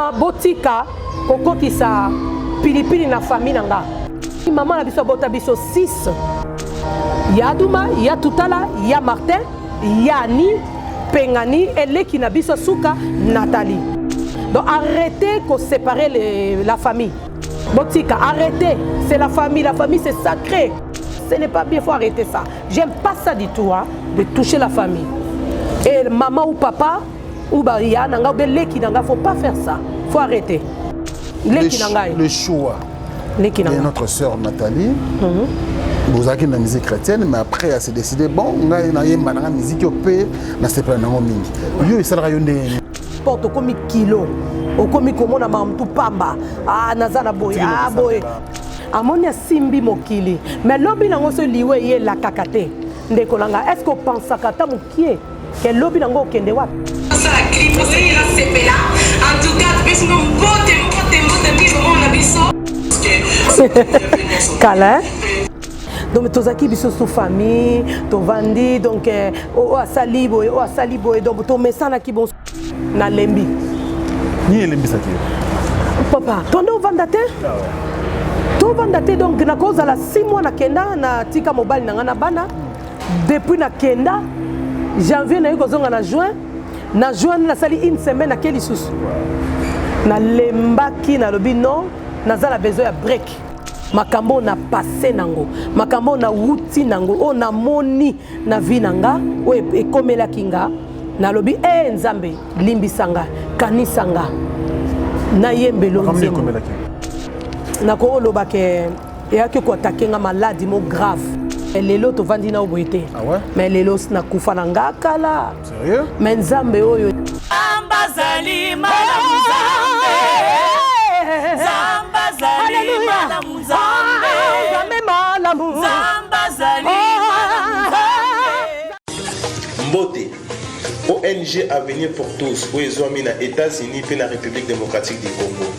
Maman botika koko kisa pilipili na famille nanga. Maman na biso bota biso 6. Ya Duma, ya Tutala, ya Martin, ya Ni, Pengani et Leki na biso suka Nathalie. Donc arrêtez de séparer la famille. Botika, arrêtez. C'est la famille c'est sacré. Ce n'est pas bien, il faut arrêter ça. J'aime pas ça du tout, hein, de toucher la famille. Et maman ou papa, ou Baria, nanga, ou Leki nanga, faut pas faire ça. Faut arrêter. Le choix de notre sœur Nathalie. Vous avez une musique chrétienne, mais après elle s'est décidé bon, on a une musique qui peut na séparer na mingi. Yo isala yonde. Porte comme kilo, au comme komona mamtu pamba. Ah nazana boy, ah boy. Amonia simbi mokili. Mais lobi nango se liwe ye la kakate. Ndeko langa, est-ce qu'on pense à kata mokie? Que lobi nango kende wat? Ça la clip, ça y est la sepela. En tout cas, parce que mon pote on a biso. Kala. Donc tozaki biso sous famille, to vandi donc o asali boy, donc to mesana ki bon na lembi. Ni lembi ça qui. Papa, tondo vandate? To vandate donc na cause la 6 mois na kenda na tika mobile na ngana bana. Depuis na kenda janvier na yoko zonga na juin na sali une semaine na keli sous. Na lembaki na lobi non, na zala besoin ya break. Makambo na passé nango, makambo na wuti nango, o na moni na vi nanga, o ekomela kinga, na lobi nzambe limbisanga, kanisanga, na yembelo nzembo. Na ko loba ke ya ke ko takenga maladie mo grave. Lelo to vandi na oboité. Ah ouais? Mais lelo na kufa nanga kala. Sérieux? Mais nzambe oyo. Ambazali malamu Mbote, ONG Avenir pour tous, où ils ont mis aux États-Unis et la République démocratique du Congo.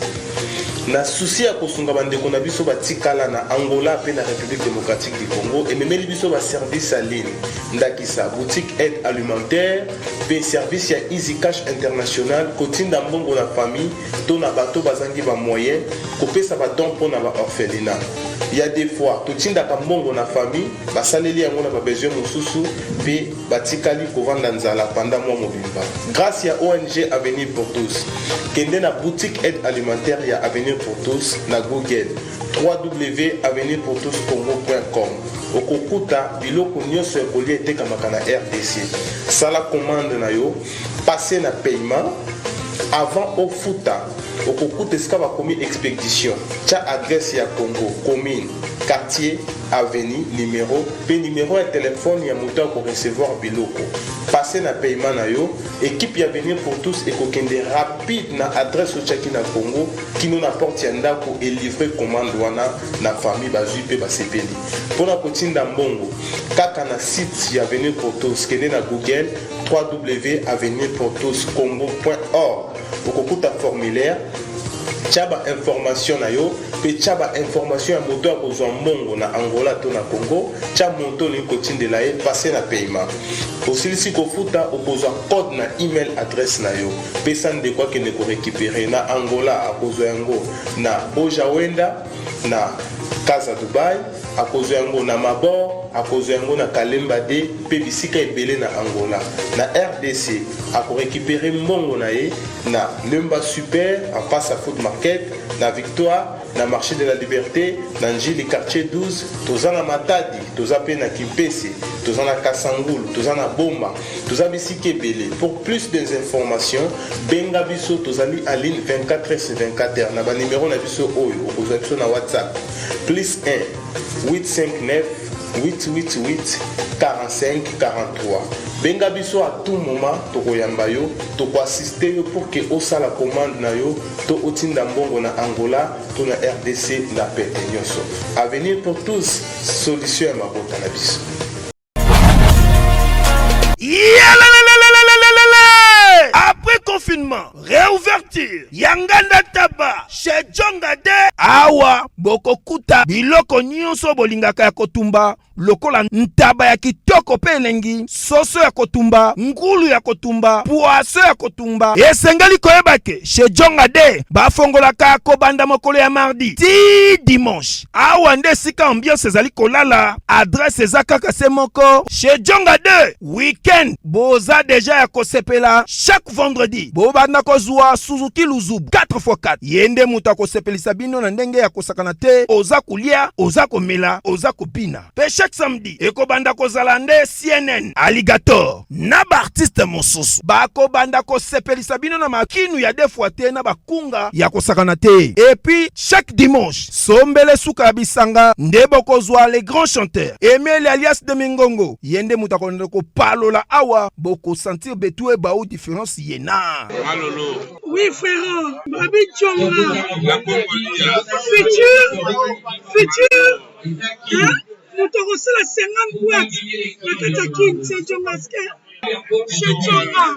Na souci à kosunga bande qu'on a biso batikala na Angola et la République démocratique du Congo et même biso ba service à ligne ndakisa boutique aide alimentaire pe service ya Easy Cash International kotinda mbongo na famille to na bato bazangi ba moyen kopesa ba don pour na ba orphelinat. Il y a des fois totinda ka mbongo na famille basaleli yango na ba besoin mususu pe batikali kovanda nzala pendant mois mobimba. Grâce à ONG Avenir pour tous kende na boutique aide alimentaire ya Avenir pour tous na Google www.avenirpourtouscongo.com okokuta biloko nyonso ekoli etekamaka na RDC sala commande na yo passer na paiement avant au futa okokuta esika bakomi expédition tia adresse ya Congo commune quartier avenue numéro ya téléphone ya moto ko recevoir biloko passer na paiement na yo équipe ya Avenir pour tous ekokende rapide na adresse ochaki na Congo kino na porte ya ndako et livrer commande wana na famille bazui pe basepeli pona kotinda mbongo kaka na site ya Avenir pour tous kende na Google www.avenirpourtouscongo.org okokuta formulaire tchaba information na yo pe tchaba information ya moto ya kozwa mbongo na Angola to na Congo tcha moto li kotindela ye passer na paiement osilisi kofuta okozwa code na email adresse na yo pe sande kwa kene ko récupérer na Angola akozwa yango na Ojawenda na Casa Dubai akozwa yango na Mabor akozwa yango na Kalemba de pe bisika ebele na Angola na RDC ako récupérer mbongo na ye na Lemba Super en face à Food Market na Victoire na marché de la Liberté na Njili quartier 12 tozana Matadi tozape na Kimpese tozana Kasangulu tozana Bomba tozabisiki ebele pour plus d'informations benga biso tozali en ligne 24h/24 na ba numéro na biso oyo okozwa biso na WhatsApp +1 859 888 45 43. Benga biso à tout moment tokoyamba yo toko assister yo pour que osala commande na yo to otinda mbongo na Angola to na RDC na pete nyonso. Avenir pour tous, solution ya mabota na biso. Après confinement, réouvert l'ouverture Yanganda Taba chez Djonga de awa bokokuta biloko nyonso bolingaka ya kotumba lokola ntaba ya kitoko pe elengi, soso ya kotumba, ngulu ya kotumba, poaso ya kotumba. Esengeli koyebake chez Djonga de bafongolaka kobanda mokolo ya mardi ti dimanche. Awa nde sika ambiance ezali kolala, adresse eza kaka se moko chez Djonga de. Weekend boza deja ya kosepela chaque vendredi bobanda kozwa Suzuki Luzubu 4x4 yende muta kosepelisa bino na ndenge ya kosakana te, oza kulia, oza komela, oza kopina. Pe chaque samedi ekobanda kozala nde CNN Alligator na ba artiste mosusu bakobanda kosepelisa bino na makinu ya defuate na bakunga ya kosakana te. Et puis chaque dimanche sombele suka bisanga nde bokozwa les grands chanteurs Emile alias de Mingongo yende muta konde ko palola awa boko sentir betue ba ou différence yena. Malolo. Oui frère, Babi Djonga. Futur. Hein? Nous te recevons la 50 boîtes. La Katakin, c'est Djongaske.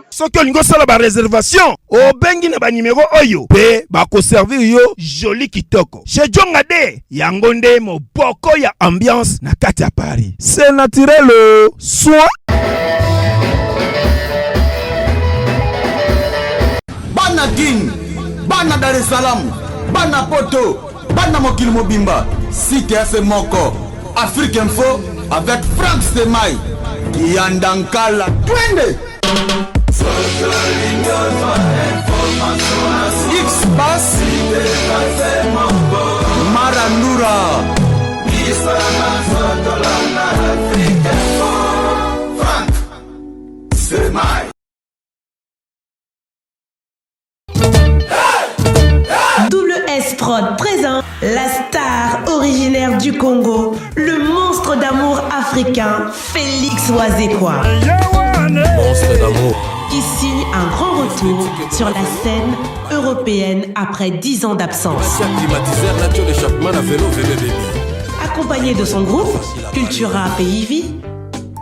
Soki olingo sala ba réservation obengi na ba numéro oyo pe bako servir yo joli kitoko chez Djonga de yango nde moboko ya ambiance na kati ya Paris. C'est naturel soit Bana King, Bana Dar es Salaam, Bana Poto, Bana Mokili Mobimba, Cité FM Moko, Afrique Info avec Frank Stemai, Yandankala, Twende. X-Bass, Marandura, Frank Stemai. S-Prod présente la star originaire du Congo, le monstre d'amour africain, Félix Wazekwa. Monstre d'amour. Qui signe un grand retour sur la scène européenne après 10 ans d'absence. Accompagné de son groupe, Cultura Pays-Vie,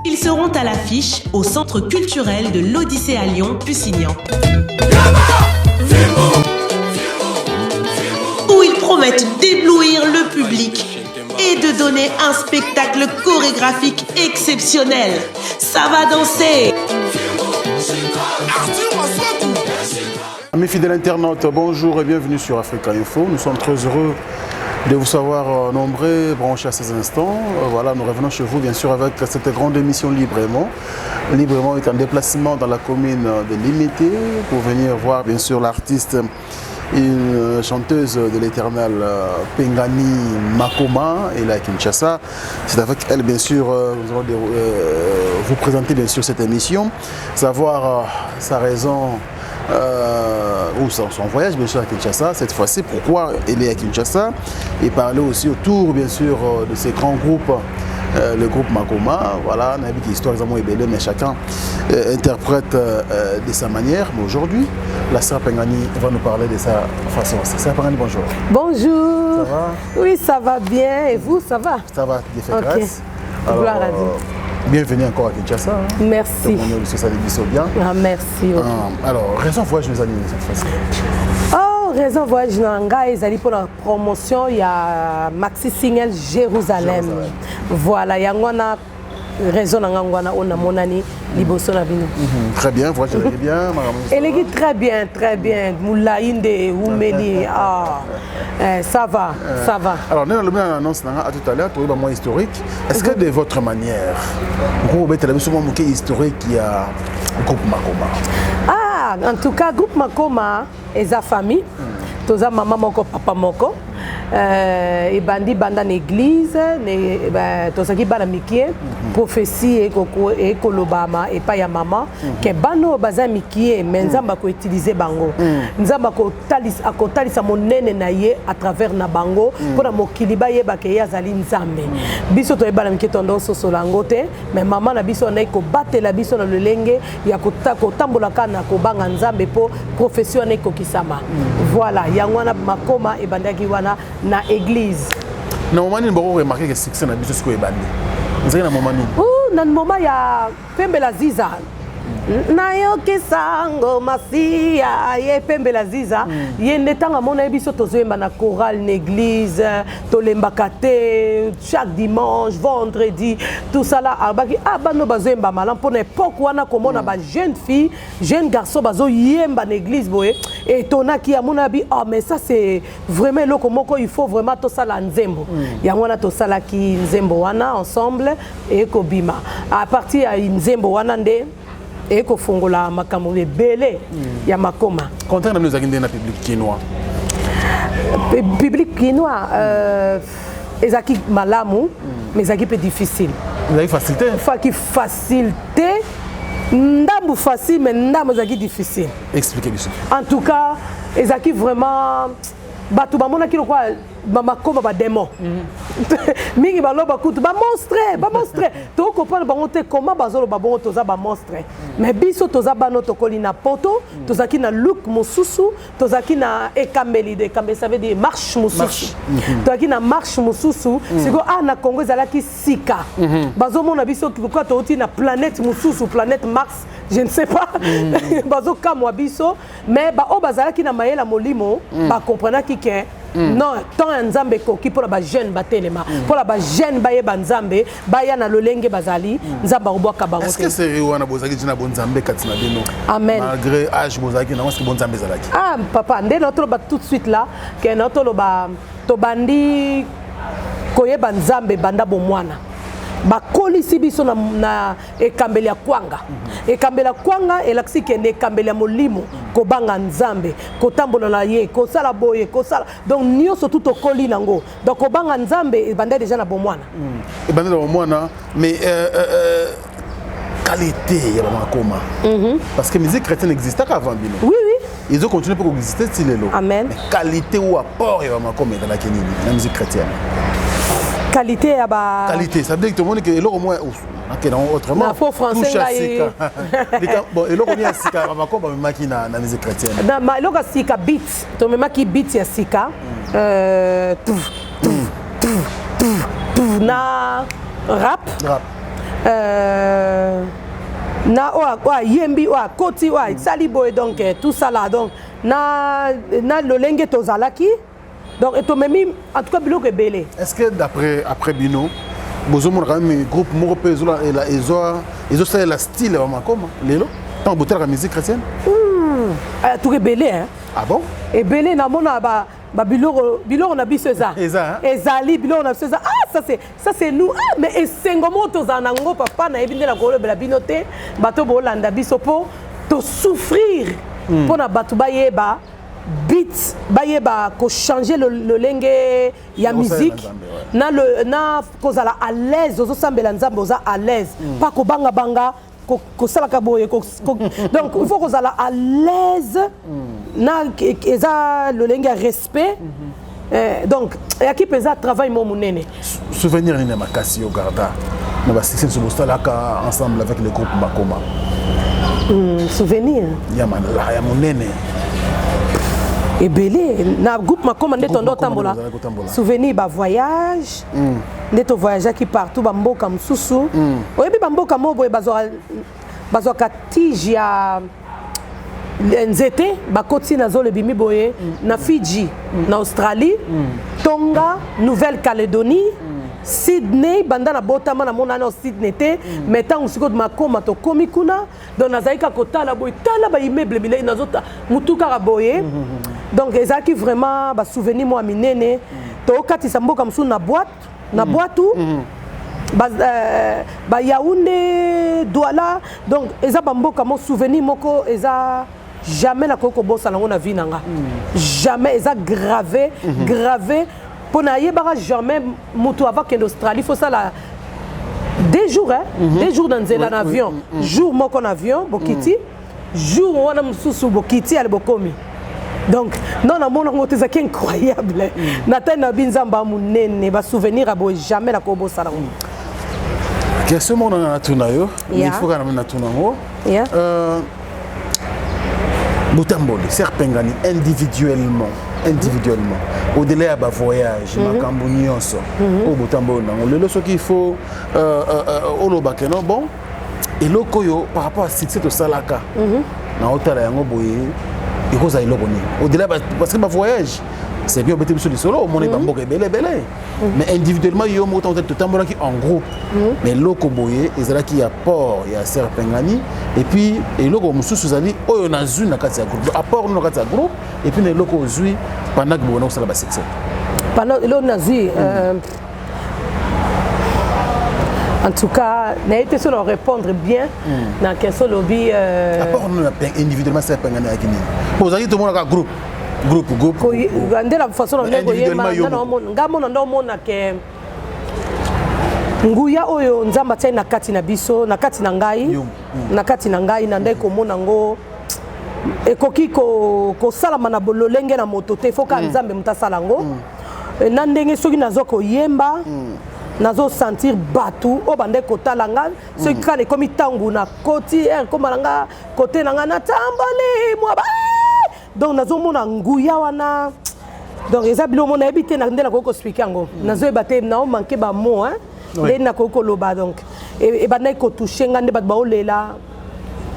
ils seront à l'affiche au Centre culturel de l'Odyssée à Lyon-Pusignan. Où ils promettent d'éblouir le public et de donner un spectacle chorégraphique exceptionnel. Ça va danser. Mes fidèles internautes, bonjour et bienvenue sur Africa Info. Nous sommes très heureux de vous savoir nombreux, branchés à ces instants. Voilà, nous revenons chez vous bien sûr avec cette grande émission Librement. Librement est en déplacement dans la commune de Limité pour venir voir bien sûr l'artiste, une chanteuse de l'éternel Pengani Makoma, et là à Kinshasa. C'est avec elle bien sûr nous allons vous présenter bien sûr cette émission, savoir sa raison ou son voyage bien sûr à Kinshasa cette fois-ci, pourquoi elle est à Kinshasa, et parler aussi autour bien sûr de ces grands groupes. Le groupe Makoma, voilà, on a vu que l'histoire est vraiment ébellée, mais chacun interprète de sa manière. Mais aujourd'hui, la sœur Pengani va nous parler de sa façon. Sœur Pengani, bonjour. Bonjour. Ça va? Oui, ça va bien. Et vous, ça va? Ça va, Dieu fait grâce. Alors, gloire à Dieu. Bienvenue encore à Kinshasa. Hein. Merci. On est ça bien. Ah, merci. Okay. Alors, raison voyage nous anime cette fois-ci. Raison voyage nanga ezali pour la promotion il y a maxi single Jérusalem. Voilà, yangwana raison nanga ngwana ona monani liboso na bino. Très bien, voyage est bien. Elle est très bien. Moula inde Oumeli ça va, ça va. Alors, nous avons annonce à tout à l'heure, tu as historique. Est-ce que de votre manière, vous avez un historique qui a groupe Makoma? En tout cas, groupe Makoma et sa famille, tous les maman moko, papa moko, et bandi banda l'église, tous qui bana mikie, prophétie et kolobama et pas ya maman, que bano baza mikie, mais nzamba ko utiliser bango, nzamba ko talisa monene na ye à travers na bango, pour na mokiliba ye ba ke ya zali nzambe. Biso to bana mikie tondo soso langote, mais maman na biso na ko batela biso na lelenge ya ko tambola kana ko banga nzambe po profession na ko kisama. Voilà, yangwana Makoma et bandaki wana na église. Na moment ni boko remarquer que succès na biso ko ebandi. Nzaki na moment ni. Na moment ya Pembe la Ziza. nayokisa ngoma siya ye pembela ziza ye ndetanga mona biso tozoyemba na chorale na église tolembaka te chaque dimanche vendredi tout ça là abaki bano bazoyemba malam mpona époque wana komona ba jeune fille jeune garçon bazoyemba na église boye etonaki amona bi mais ça c'est vraiment eloko moko il faut vraiment tosala nzembo yango wana tosalaki nzembo wana ensemble ekobima à partir ya nzembo wana nde ekofongola makambo ebele ya makoma. Contraire nous avons un public quinois. Public quinois ezaki malamu mais ezaki peu difficile. Vous avez facilité? Faki facilité ndambu facile mais ndambu ezaki difficile. Expliquez-moi. En tout cas, ezaki vraiment bato bamona kilo kwa makoma ba démon. Mingi baloba kutu ba monstre to comprendre bango te comment bazolo ba bongo toza ba monstre mais biso toza bano tokoli na poto tozaki na look mususu tozaki na ekambeli de kambe ça veut dire marche mususu tozaki na marche mususu siko na Congo ezalaki sika bazomona biso kwa toti na planète mususu planète Mars je ne sais pas bazo kamwa biso mais ba o bazalaki na mayela molimo ba comprenaki que non, tant un nzambe koki pour la jeune batelema pour la jeune baye banzambe baya na lolenge bazali nzamba obwaka bango. Est-ce que c'est réwana bozaki dina bon nzambe katina bino? Amen. Malgré âge bozaki na est-ce que bon nzambe zalaki? Papa, ndé notre ba tout de suite là que notre loba to bandi koyeba nzambe banda bomwana. Bakolisi biso na ekambeli ya kwanga ekambeli ya kwanga elaksi kende ekambeli ya molimo kobanga nzambe kotambola na ye kosala boye kosala donc nyonso tout okoli nango donc kobanga nzambe ebanda déjà na bomwana ebanda na bomwana mais qualité ya bamakoma parce que musique chrétienne existait avant bino. Oui. Ils ont continué pour exister style. Amen. Mais qualité ou apport ya bamakoma dans la musique chrétienne. Qualité à ba qualité ça veut dire que tout le monde que l'eau au moins autrement faux français là bon et l'eau on y a sika va quoi ba makina na musique chrétienne na l'eau sika beat to me maki beat ya sika na rap na yembi koti sali boy donc tout ça là donc na lolenge tozalaki. Donc, et même, en tout cas, biloko ebele. Est-ce que après Bino, vous avez quand même un groupe Morope ils ont fait la style de Makoma, Lélo, tant que la musique chrétienne? Tout ebele, hein? Ah bon? Ebele, na mona biloko na biso eza. Ezali biloko na biso eza. Ça c'est nous. Mais esengomo tozana ngo papa na ebinde la kolo bela binote, bato bo landa biso po to souffrir pour na bato bayeba. Beat bayeba ko changer le lenge ya musique na kozala à l'aise ozo sambela nzambe oza à l'aise pas ko banga ko sala ka boye donc il faut kozala à l'aise na eza le lenge respect donc ya ki pesa travail mo munene souvenir ni makasi au garda na ba section so bostala ka ensemble avec le groupe Makoma souvenir ya manala ya munene ebele na groupe Makoma nde tondo tambola souvenir ba voyage nde to voyage qui partout ba mboka msusu oyebi ba mboka mobo bazwa katiji ya nzete bakoti na zole bimi boye na Fidji na Australie Tonga Nouvelle-Calédonie Sydney banda na botama na mona na Sydney te metant usiko de Makoma to komi kuna donc nazaika kotala boy tala ba immeuble bilei nazota mutuka ka boye donc ezaki vraiment ba souvenir moi minene to katisa mboka msu na boîte ba Yaoundé Douala donc eza ba mboka mo souvenir moko eza jamais na koko bossa nango na vie nanga jamais eza gravé pour n'ayebara jamais moto avant qu'en Australie faut ça là 2 jours hein 2 jours dans un avion jour moko en avion bokiti jour wana msusu bokiti ale bokomi donc non na mona ngote za incroyable na tena binzamba munene ba souvenir abo jamais la kobo sala ngo question mon na tuna yo il faut quand même na tuna ngo Botamboli serpengani individuellement au-delà de voyage makambo nyonso au Botamboli nango lelo soki il faut oloba que non bon Et lokoyo par rapport à succès de Salaka. Na hôtel yango boye. Et cause ay lokoni. Au-delà parce que ma voyage c'est bien peut-être sur le solo, on est bambo belé. Mais individuellement yo mo tant tout temps qui en groupe. Mais loko boye ezala qui apport il y a Serpengani et puis et loko mususu zali oyo na zu na kati ya groupe. Apport na kati ya groupe et puis les loko zui pendant que bono sala ba succès. Pendant le nazi en tout cas, n'a été sur répondre bien dans la question lobby. Apport nous individuellement Serpengani avec ni. Vous avez tout le monde groupe. Groupe. Ndé la façon dont nguya oyo nzamba tsaina kati na biso na kati na ngai na ndai komona ngo ekoki ko salama na bololenge na moto te foka nzambe mutasala ngo na ndenge soki nazo ko yemba nazo sentir batu o bande kotala nga soki kale komi tangu na koti komalanga kote na nga na tambali mwa donc nazo mona nguya wana donc eza bilo mona ebité na ndela ko expliquer ngo nazo ebate na o manquer ba mot hein ndé na ko loba donc e bana ko toucher nga ndé bat ba olela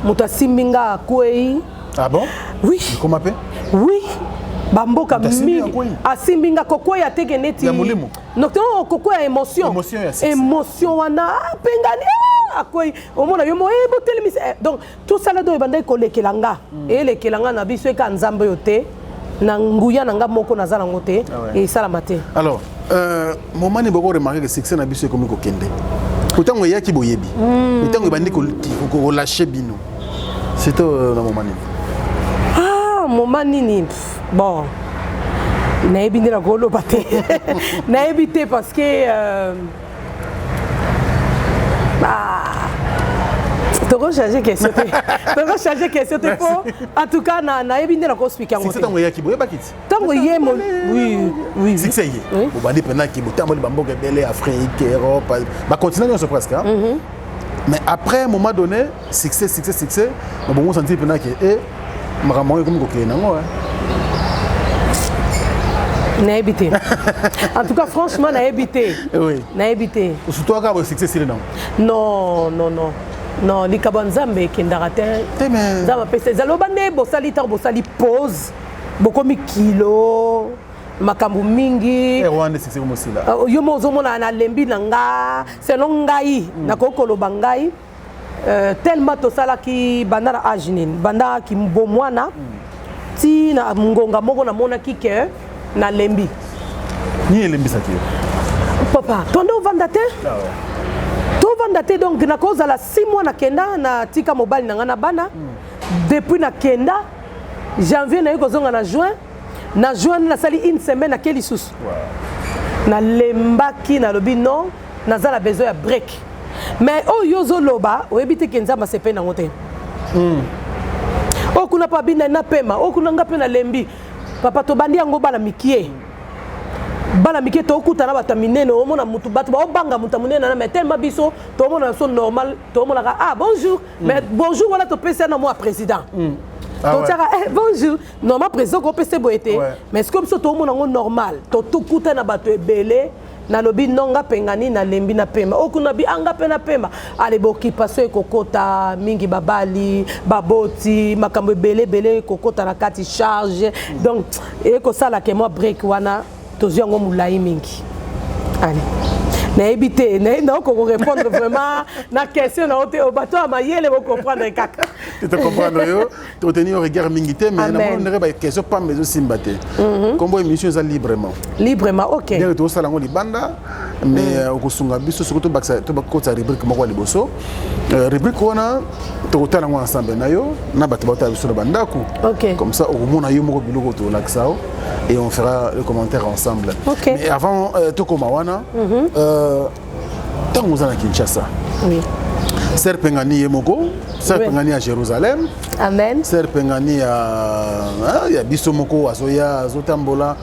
moto asimbinga kwei. Ah bon? Oui. Comment appelle? Oui. Bamboka mingi asimbinga kokwei ateke neti ya mulimo donc kokwei émotion wana pengani akwei omona yo mo ebotelemi donc tout ça là do ebanda kolekelanga elekelanga na biso eka nzambe yo te na nguya na nga moko nazala ngo te et salama te. Alors moment ni boko remarquer que succès na biso comme ko kende pourtant ya ki boyebi pourtant ebandi ko lâcher bino c'est na moment ni moment nini bon nayebi ndela koloba te nayebi te parce que toko changer question te po en tout cas nayebi ndela ko expliquer ngo c'est tango ya kiboye bakiti tango yemo oui c'est ye au bandi pena ki botambo bamboka belé Afrique Europe ba continent sur presque mais après un moment donné succès on bon sentir pena que makambo comme ko kenango n'a habité. En tout cas, franchement, n'a habité. Oui. N'a habité. Surtout à avoir succès, c'est non. Non, les Kabanzambe qui n'arrêtent. Zama pèse. Zalobane, bosali tar bosali pause. Beaucoup mi kilo. Makambu mingi. Rwanda c'est comme aussi là. Yo mozomo na lembi nanga. Selon ngai, na kokolo bangai. Tellement to sala ki bandara ajinin, banda ki mbomwana. Ti na ngonga moko na mona kike. Na lembi ni lembi ça papa tondo vandate to vandate donc na cause la 6 mois na kenda na tika mobile na ngana bana depuis na kenda janvier na yoko zonga na juin na sali une semaine na keli sous na lembaki na lobi non na zala besoin ya break mais o yozo loba o ebite kenza ma sepe na ngote o kuna pa bina na pema o kuna ngape na lembi papa to bandi yango bala mikie to kuta na bata minene o mona mutu batu ba obanga muta munene na mais tellement biso to mona so normal to mona bonjour mais bonjour wala to pesa na moi président donc ça bonjour normal président ko pesa boete mais c'est comme ça to mona ngo normal to kuta na bato ebele na lobi nonga pengani na lembi na pema okuna bi anga pena pema ale boki paso ekokota mingi babali baboti makambo belé kokota na kati charge donc eko sala ke moi break wana toziongo mulai mingi allez na éviter na ko répondre vraiment na question na ote o bato amayele bo comprendre kaka tu te comprendre yo to tenir regard mingité mais na on ne ba question pas mais aussi mbaté combo émission ça librement OK bien to sala ngo libanda mais okusunga biso surtout baksa to bakota rubrique moko liboso rubrique wana to tala ngo ensemble na yo na bato bato biso na bandako comme ça au mona yo moko biloko to laksao et on fera le commentaire ensemble mais avant to koma wana tant vous allez à Kinshasa. Oui. Serpengani Yemoko, Serpengani à Jérusalem. Amen. Serpengani à Bissomoko, à Zoya, à Zotambola.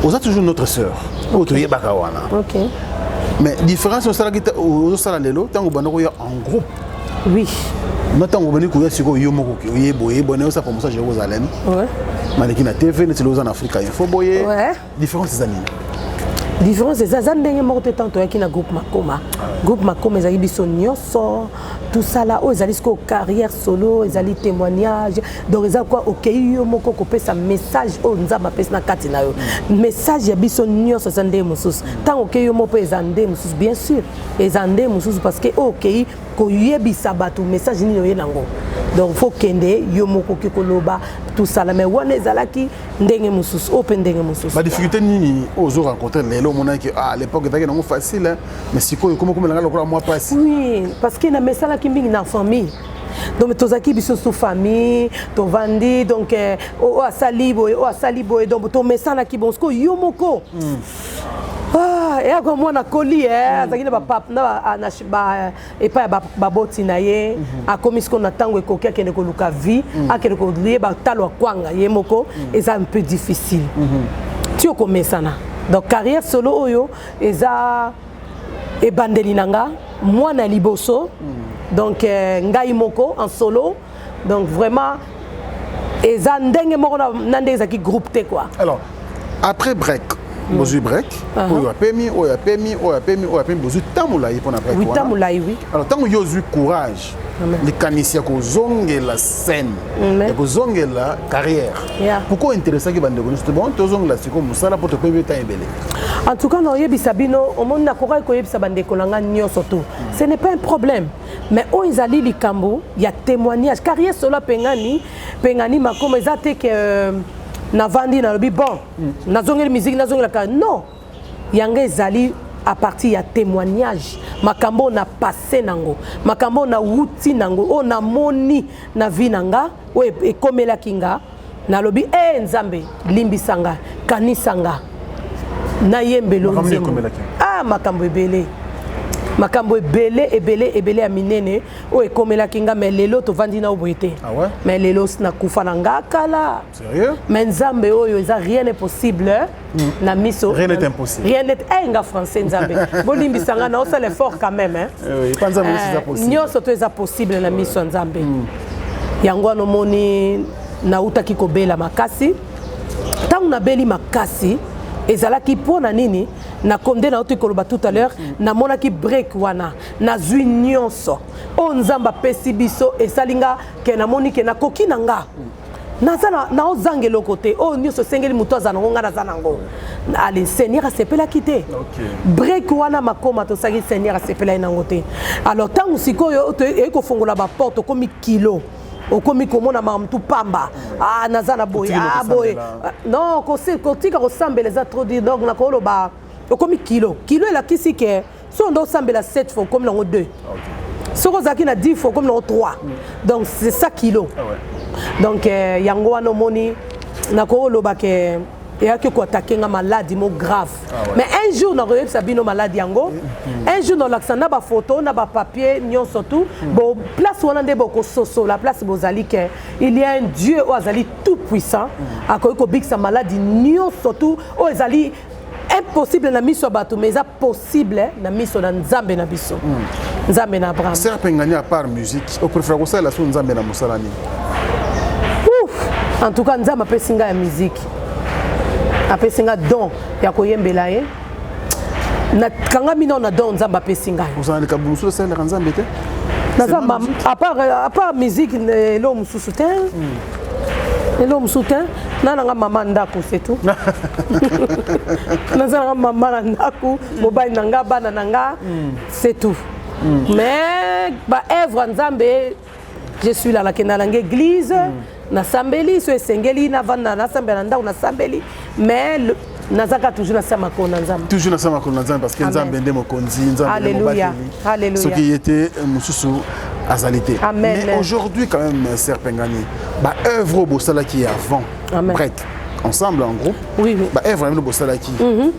Vous êtes toujours notre sœur. OK. Mais différence au Salalelo, tant que vous êtes en groupe. Oui. Maintenant, vous venez courir sur Yomoko, vous êtes ça pour ça Jérusalem. Ouais. Malekina TV, nous sommes en Afrique, il faut boyer. Ouais. Différence des années. différence eza za ndenge moko te tanto yaki na groupe Makoma. Groupe Makoma ezali biso nyonso tout ça là o ezali siko carrière solo ezali témoignage donc eza quoi okei yo moko kopesa message o nzamba pesa na kati na yo message ya biso nyonso za ndenge mosusu tant okei yo moko eza ndenge mosusu bien sûr eza ndenge mosusu parce que okei koyebisa bato message nini oye nango donc faut kende yo moko kikoloba tout ça là mais wana ezalaki ndenge mosusu open ndenge mosusu ba difficulté nini ozo rencontrer lelo mona que à l'époque était non facile hein? Mais siko comment la lokola moi passe oui parce que na mesala kimbingi na famille donc tozaki biso sous famille to vandi donc o asali boy donc to mesala ki bon sko yo moko ah et ako mwana koli azaki na papa na ba epa ba boti na ye akomi ce qu'on attend ekoki akende ko luka vie akende ko lié ba talo kwanga ye moko eza un peu difficile tu okomesana donc carrière solo oyo eza ebandeli nanga mwana liboso donc ngai moko en solo donc vraiment eza ndenge moko na ndenge ezaki groupe te quoi. Alors après break Bozu break, oyo apemi bozu tamulayi pona break. Oui, tamulayi oui. Alors tango yozu courage. Les canisiens ko zongela scène, ko zongela carrière. Pourquoi intéresser que bande ko bon to zongela siko musala pour te payer ta ebele. En tout cas no yebi sabino au monde na courage ko yebi sabande ko langa nyoso to. Ce n'est pas un problème. Mais o izali likambo, il y a témoignage carrière solo pengani makoma ezate que na vandi na lobi bon na zongeli musique na zongela ka non yanga ezali à partir ya témoignage makambo na passé nango makambo na wuti nango o na moni na vie nanga o ekomela kinga na lobi nzambe limbisanga kanisanga na yembelo nzembo makambo ebele makambo ebele ya minene o ekomela kinga mais lelo to vandi na oboité mais lelo na kufa na ngakala sérieux mais nzambe oyo eza rien n'est possible na miso rien n'est impossible rien n'est nga français nzambe bolimbisanga na osala effort quand même hein oui panza mo c'est possible nyoso to eza possible na miso nzambe yango no moni na utaki kobela makasi tangu na beli makasi ezalaki pona nini na konde na oto koloba tout à l'heure na monaki break wana na zui nyonso o nzamba pesi biso esalinga ke na moni ke na koki nanga nazana na ozangelo côté o nyonso sengeli muto azana ngo ngana zanango allez seigneur asepela kité break wana makoma to sagi seigneur asepela nango te alors tangu sikoyo eko fongola ba porte komi kilo okomi komona mamtu pamba nazana boy boy non kotika kosambela za trop dire donc na koloba okomi kilo la kisi ke so ndo sambela 7 fois comme nango 2 soko zaki na 10 fois comme nango 3 donc c'est ça kilo donc yango wana moni na koloba ke et que quoi attaquer une maladie mo grave mais un jour na reçu sabino maladie yango un jour dans l'accent ba photo na ba papier nyon surtout bon place on ande boko soso la place bozali que il y a un Dieu ou azali tout puissant a ko big sa maladie nyon surtout o azali impossible na miso bato mais ça possible na miso na nzambe na biso nzambe na Abraham c'est pengani à part musique au préfère ça la son nzambe na musalani en tout cas nzambe pesinga ya musique apesinga don ya koyembela ye na kanga mino na don nzamba pesinga vous en ka bulusu ça la nzambe te nzamba à part musique lo mususu te lo mususu te nanga mama ndako c'est tout nanga mama ndako mobali nanga bana nanga c'est tout mais ba œuvre nzambe je suis là la kena langue église na sambeli so esengeli na vanda na sambela ndako na sambeli mais nazaka toujours na sama kona nzambe toujours na sama kona nzambe parce que nzambe ndemo konzi nzambe alléluia alléluia ce qui était mususu azalité mais aujourd'hui quand même Sœur Pengani ba œuvre au bosala qui est avant break ensemble en groupe oui ba œuvre même bosala qui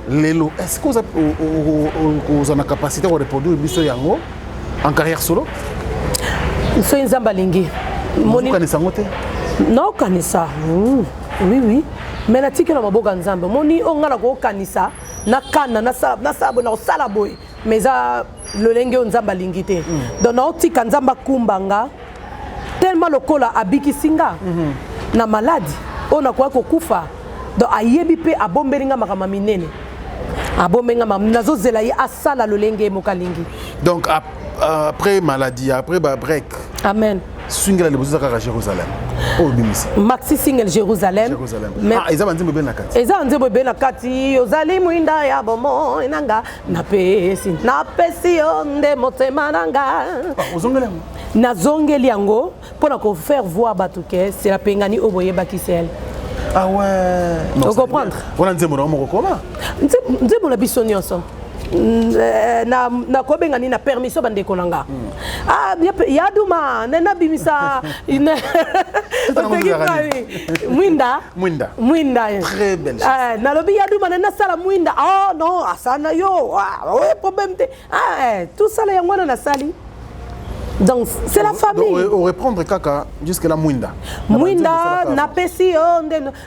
lelo est-ce que vous avez capacité de reproduire biso yango en carrière solo so nzamba lingi moni kanisa ngote non kanisa oui mais na tikela maboka nzambe moni ongala ko kanisa na kana na sabo na sala boy mais za lolenge nzamba lingite donc na otika nzamba kumbanga tellement lokola abiki singa na maladie ona kwa ko kufa donc ayebi pe abombelinga makama minene abomenga nazozela ye asala lolenge mokalingi. Donc après maladie, après break. Amen. Swingela le bozaka à Jérusalem. Oh bimisi. Maxi single Jérusalem. Ah, ils avaient dit na kati. Ils avaient dit na kati ozali muinda ya bomo inanga na pesi onde motema nanga. Ozongela. Na zongeli yango pour ko faire voir batuke c'est la pengani oboye bakisel. Ah ouais. Tu comprendre? On a dit mon comment? Nzebo na biso nyonso. Na kobenga ni na permission bande konanga. Ah ya duma na bimisa Mwinda très belle. Na lobi ya duma na sala Mwinda. Oh non, asana yo. Ouais problème te. Tout ça là yango na sali. Donc c'est la famille. On reprendre kaka jusqu'à la Mwinda. Mwinda na pesi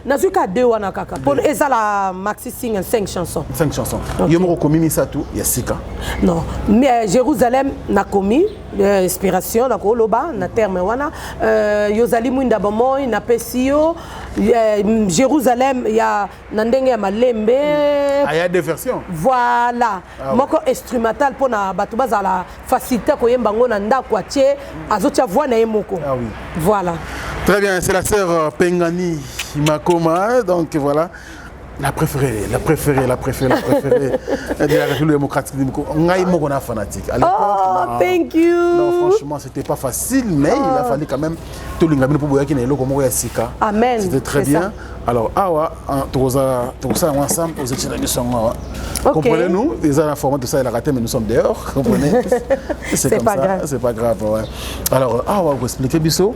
na zuka 2 wana kaka. Pour eza la maxi sing 5 chansons. 5 chansons. Yo moko komi ça tout ya sika. Non, mais Jérusalem na komi inspiration na koloba na terme wana yozali Mwinda bomoy na pesi yo Jérusalem ya na ndenge ya malembe. Il y a des versions. Voilà. Moko instrumental pour na batu bazala facilité ko yemba ngo na ndako atie azotia voix na yemoko. Ah oui. Voilà. Très bien, c'est la sœur Pengani Makoma, donc voilà. La préférée de la République démocratique du Congo. On a fanatique. À l'époque, thank you. Non, franchement, c'était pas facile, mais il a fallu quand même tout le monde pour boire qui n'est là comme Sika. Amen. C'était très bien. Ça. Alors, tout ça ensemble, vous êtes comprenez-nous, les informations de ça, il a raté, mais nous sommes dehors. Comprenez? C'est comme pas ça. grave. C'est pas grave. Ouais. Alors, vous expliquez Bissot.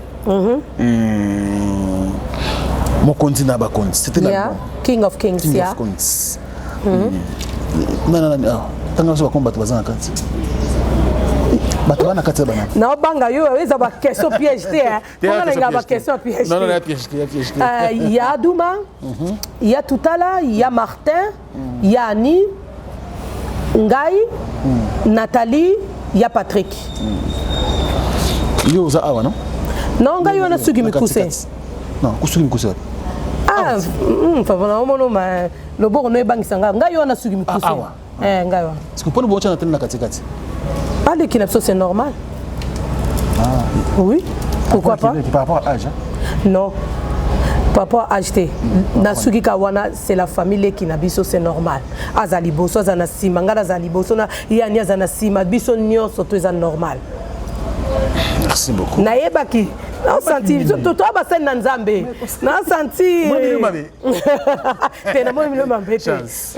Mon continent c'était la King of Kings. King of Kings. Non. Tant que combattre bazan kati. Batwana kati bana. Na banga yo eza ba question piège te. On a ba question piège. Non, piège. Il y a Douma, il y a Toutala, il y a Martin, il y a Annie, Ngai, Nathalie, il y a Patrick. Yo za awa non? Non, Ngai on a sugi mikuse. Non, kusugi mikuse. Ah, le bon est bangisanga. Ngai on a sugi mikuse. Ngai. Est-ce que pour nous boire na télé na kati? Ah, les kinapso c'est normal. Ah. Oui. Pourquoi pas? Par rapport à l'âge. Non. Par rapport à acheter. Nasugi Kawana, c'est la famille qui n'a biso, c'est normal. Azalibo, so zanasima, ngala zalibo, so na yani zanasima, biso nyo soto c'est normal. Merci beaucoup. Naebaki. Non senti, toi ba sen nanzambe. Non senti. T'es na moi le mambe. Chance.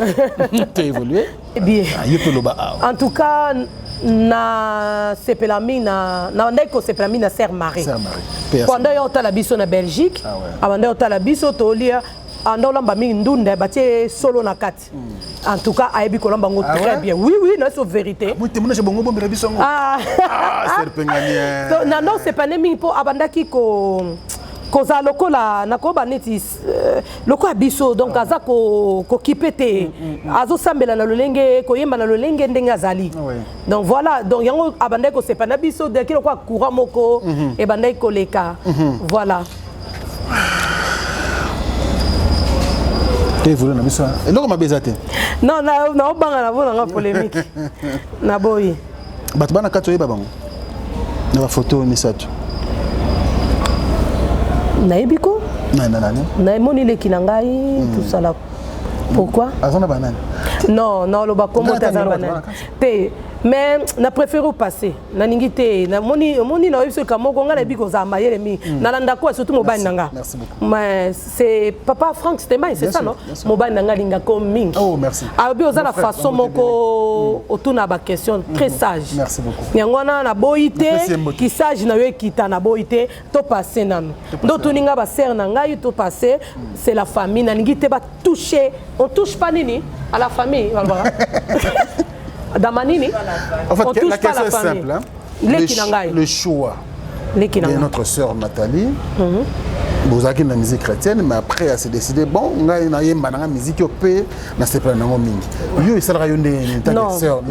T'as évolué? Bien. En tout cas na sepelami na ndeko sepelami na Sœur Marie. Pendant yo ta la biso na Belgique, avant ta la biso to lia ando lamba mi ndunda batie solo na kati. En tout cas ayebi ko lamba ngo très bien. Oui, na so vérité. Ah, c'est Pengani. Non, c'est pas nemi po abandaki ko koza lokola nakoba neti loko abiso donc aza ko kipete azo sambela na lolenge ko yemba na lolenge ndenge azali. Donc voilà, donc yango abandaki ko c'est pas na biso de kilo kwa courant moko e bandaki ko leka. Voilà. Et vous l'avez ça. Et là, bezate. Non, na obanga na bona nga polémique. Na boyi. Batbana katoye babango. Na photo ni satu. Naibiko? Na moni le kinangai tout ça là. Pourquoi? Azana banane. Non, le bakomo ta banane. Te mais na préféré passer. Na ningité, na moni na yebso kamoko ngala biko za mayele mi. Na landa ko surtout mobile nanga. Merci beaucoup. Mais c'est papa Franck Stemai, c'est ça non? Mobile nanga linga comme mingi. Oh, merci. Abi ozala façon moko otuna ba question très sage. Merci beaucoup. Nyangwana na boité qui sage na yo kita na boité to passer nanu. Do tuninga ba sœur nanga yo to passer, c'est la famille na ningité ba toucher. On touche pas nini à la famille, Damanini, en fait, on touche la pas question la est famille. simple. Hein? Le choix de notre sœur Nathalie, vous avez la musique chrétienne, mais après, elle s'est décidé, bon, on a une musique qui peut, mais c'est pas un homme.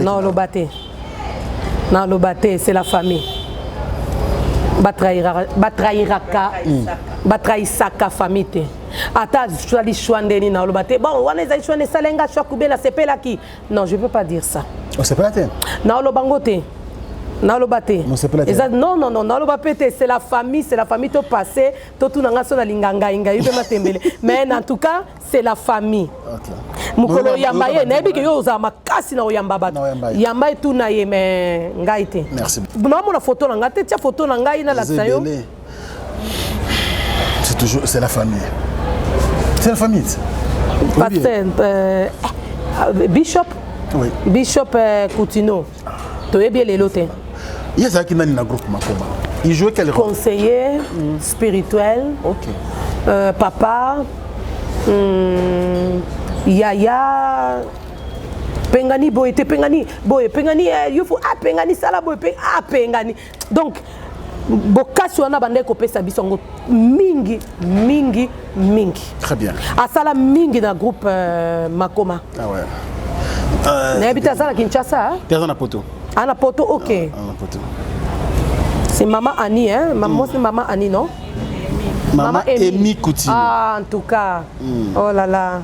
Non, le bâté, c'est la famille. Batraïsaka famille. Ata choisi choandeni na olobate. Bon, on est choisi salenga chokube na sepela qui. Non, je peux pas dire ça. On sait pas te. Na olobangote. Na olobate. Non non non, na olobate c'est la famille to passé, to tout nanga so na linganga inga yube matembele. Mais en tout cas, c'est la famille. OK. Mukolo yamba ye na biki yo za makasi na oyamba bato. Yamba tout na ye mais ngaite. Merci. Na mona photo na ngate, tia photo na ngai na la sayo. C'est la famille. C'est la famille. Pasteur Bishop. Oui. Bishop Coutinho. Tu es bien les lots. Il y a ça qui n'a pas groupe Makoma. Il jouait quel rôle? Conseiller spirituel. OK. Papa. Yaya. Pengani boy, te pengani boy, pengani il faut pengani sala boy, pengani. Donc bokasi wana bande ko pesa bisongo mingi. Très bien. Asala mingi na groupe Makoma. Ah ouais. N'habite à Kinshasa. Personne à Poto. À Poto, ok. Poto. C'est maman Annie, hein? Maman, c'est maman Annie, non? Maman Emi Coutinho. Ah, en tout cas. Oh là là.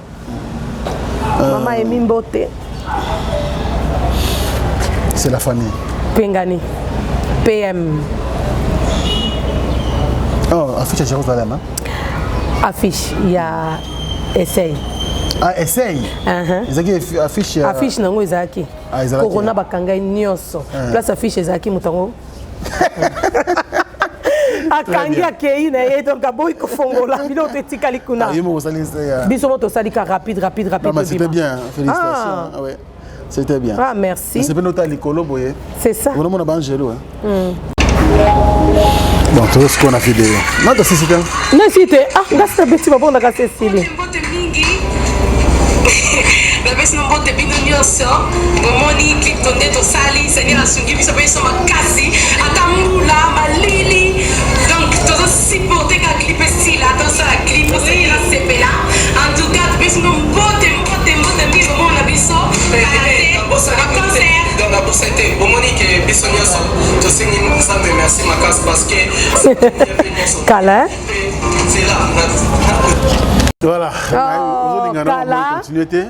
Maman Emi Mbote. C'est la famille. Pengani. PM. Oh, affiche à Jérusalem, hein? Affiche, il y a Essaye. Ah, essaye. Ezaki affiche. Affiche nango ezaki. Corona bakanga nyonso. Place affiche ezaki mutango. Akangi akei na ye donc aboy ko fongola bilo tetikali kuna. Biso moto salika rapide. Non, c'était bien. Félicitations. Ah ouais. C'était bien. Ah merci. C'est bien nota likolo boye. C'est ça. On a mon abangelo hein. Bon, tout ce qu'on a fait de. Non, c'est c'était. Non, c'était. Ah, gasta beti babo na gasta Cécile. La vez no bote bino nyonso ngomoni clip tonde to sali seigneur asungi biso biso makasi atambula malili donc todo supporter ka clip style attention la clip seigneur sepela en tout cas biso no bote mbi mona biso dans la bourse était bomoni que biso nyonso to singi nzambe merci makasi parce que Kala c'est là. Voilà. Continuité.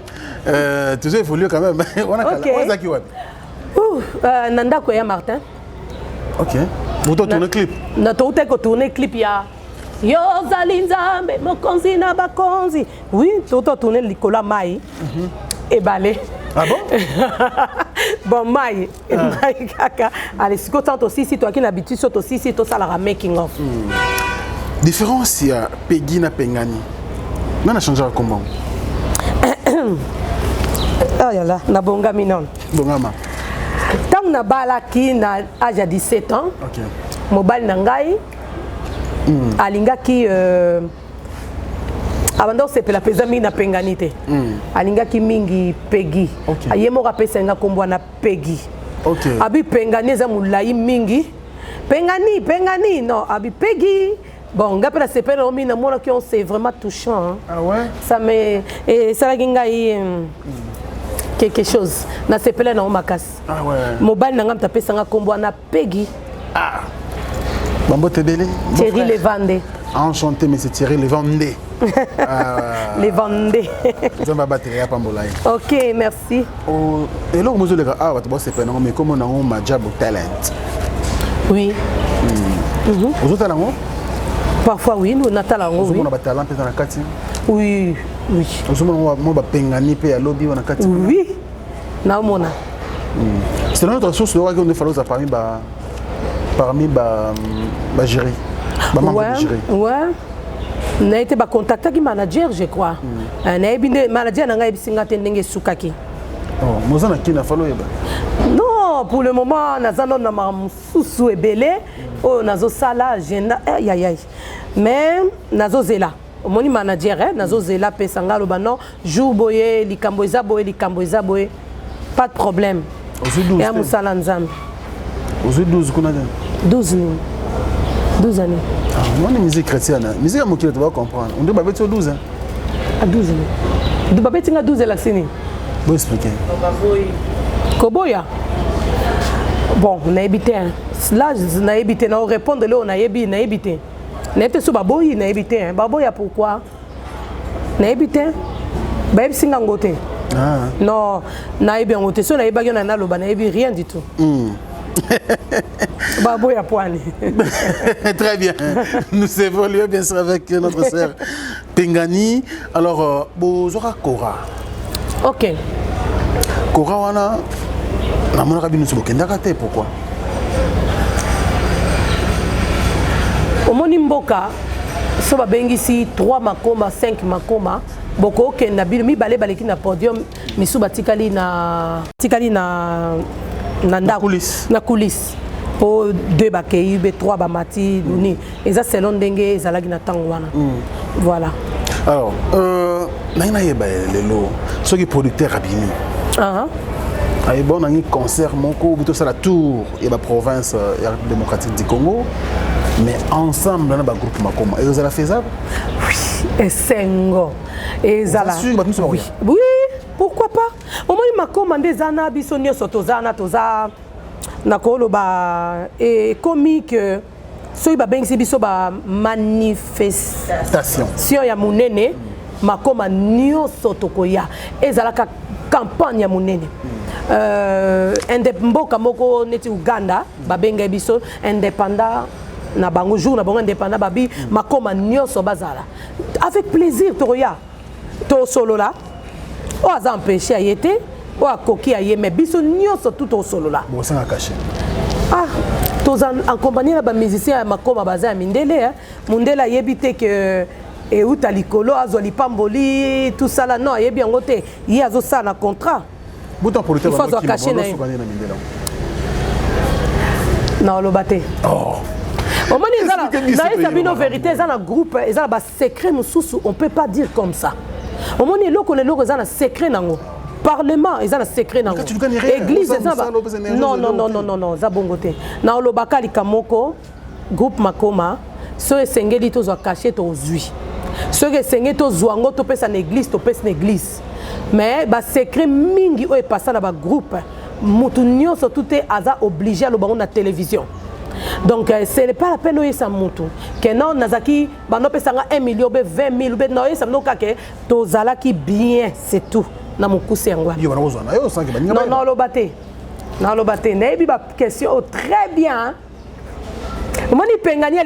Toujours évolué quand même. On a Kala. Qui ouais. Nanda Koya Martin. OK. Vous tournez clip. Na tourner clip ya. Yo zalinzambe mokonzi na bakonzi. Oui, tourner likola mai. Et balé. Ah bon? Bon mai kaka. Allez, si tu aussi si toi qui l'habitude sur aussi si toi ça la making of. Différence il y a Peggy na Pengani. Non, on a changé comment? Ah là, na bonga minon. Bongama. Tant na balaki na âge de 17 ans. OK. Mobile nangai. Alinga ki abando sepela pesa mingi na penganite. Alinga ki mingi Peggy. Ayemo ka pesa nga kombwa na Peggy. OK. Abi pengani za mulai mingi. Pengani non, abi Peggy. Bon, gars la CPL on mina mona qui on c'est vraiment touchant. Hein. Ah ouais. Ça me et ça la ginga quelque chose. Na CPL na makas. Ah ouais. Mobile na ngam tapé sanga kombo na Peggy. Ah. Bambo Tebele. Thierry Levandé. Enchanté mais c'est Thierry Levandé. Levandé. Ça va battre à Pambolai. OK, merci. Oh, et là vous les gars, ah, tu c'est pas non mais comment on a job talent. Oui. Vous autres là non? Parfois oui, nous natalango oui. On a talent peut-être na kati. Oui. Nous on va pengani pe à lobby on a kati. Oui. Na mona. C'est notre source là qu'on fait ça parmi gérer. Ouais. On a été contacté avec manager je crois. On a été manager na ngai bisinga tendenge sukaki. Oh, mozana qui na fallo yeba. Non, pour le moment nazano na masusu ebele. Oh, nazo sala agenda aïe. Mais nazo zela. Moni manager nazo zela pesanga lo banon jour boye likambo eza boye. Pas de problème. Et à musala nzambe. Aux 12 qu'on a 12 années. Ah, moi, la musique chrétienne, la musique à mon tu vas comprendre. On doit battre 12 ans. À 12 ans. Tu dois battre 12 ans la scène. Vous expliquer. Koboya. Bon, on a habité. Là, on a habité. On répond de là, on a habité. On a été sous Baboyi, on a habité. Baboya pourquoi? nayebi te bayebisinga ngo te non nayebi yango te so nayebaki yo na naloba nayebi rien du tout Babo ya poani. Très bien. Nous évoluons bien sûr avec notre sœur Pengani. Alors, Bozora Kora. Ok. Kora wana na mona kabinu so kendaka te pourquoi? Omoni mboka so babengisi 3 makoma 5 makoma boko kenda bino mi balé baleki na podium misuba tikali na na coulisse pour 2 bakei be 3 bamati duni eza selon ndenge ezalaki na tango wana voilà. Alors na yeba lelo soki producteur abimi ay bon un concert moko buto ça la tour et la province démocratique du Congo mais ensemble dans un groupe makoma et ça la faisable? Oui, et sengo et ça la oui, pourquoi pas au moins makoma ndezana biso nyoso tozana toza na koloba et comique so ba bengisi biso ba manifestation ya munene makoma nyoso tokoya ezalaka campagne ya munene mboka moko neti Uganda babenga biso indépendant na bango jour na bango indépendant babi makoma nyoso bazala avec plaisir tokoya to solo là o aza empêché ayete o akoki aye mais biso nyoso tout au solo là bon ça caché tous en compagnie ba musicien makoma baza mindele mundela yebite que et où t'as likolo azoli pamboli tout ça là non yebi yango te yi azo ça na contrat buta pour le il faut cacher na lobate au moins ils ont une vérité ils ont un groupe ils ont un secret mususu on peut pas dire comme ça au moins ils ont un secret nango parlement ils ont un secret nango église non za bongote na lobaka likamoko groupe makoma so esengeli to zo cacher to zui so esengeli to zwango to pesa na église to pesa na église mais ba secret mingi o e passa na ba groupe mutu nyonso tout est aza obligé à le na télévision. Donc ce n'est pas la peine de ça mutu que non nazaki bano pesanga 1 million be 20 000 be no ça no kake to zala ki bien c'est tout na mukusi yango non lo baté nebi ba question très bien moni Pengani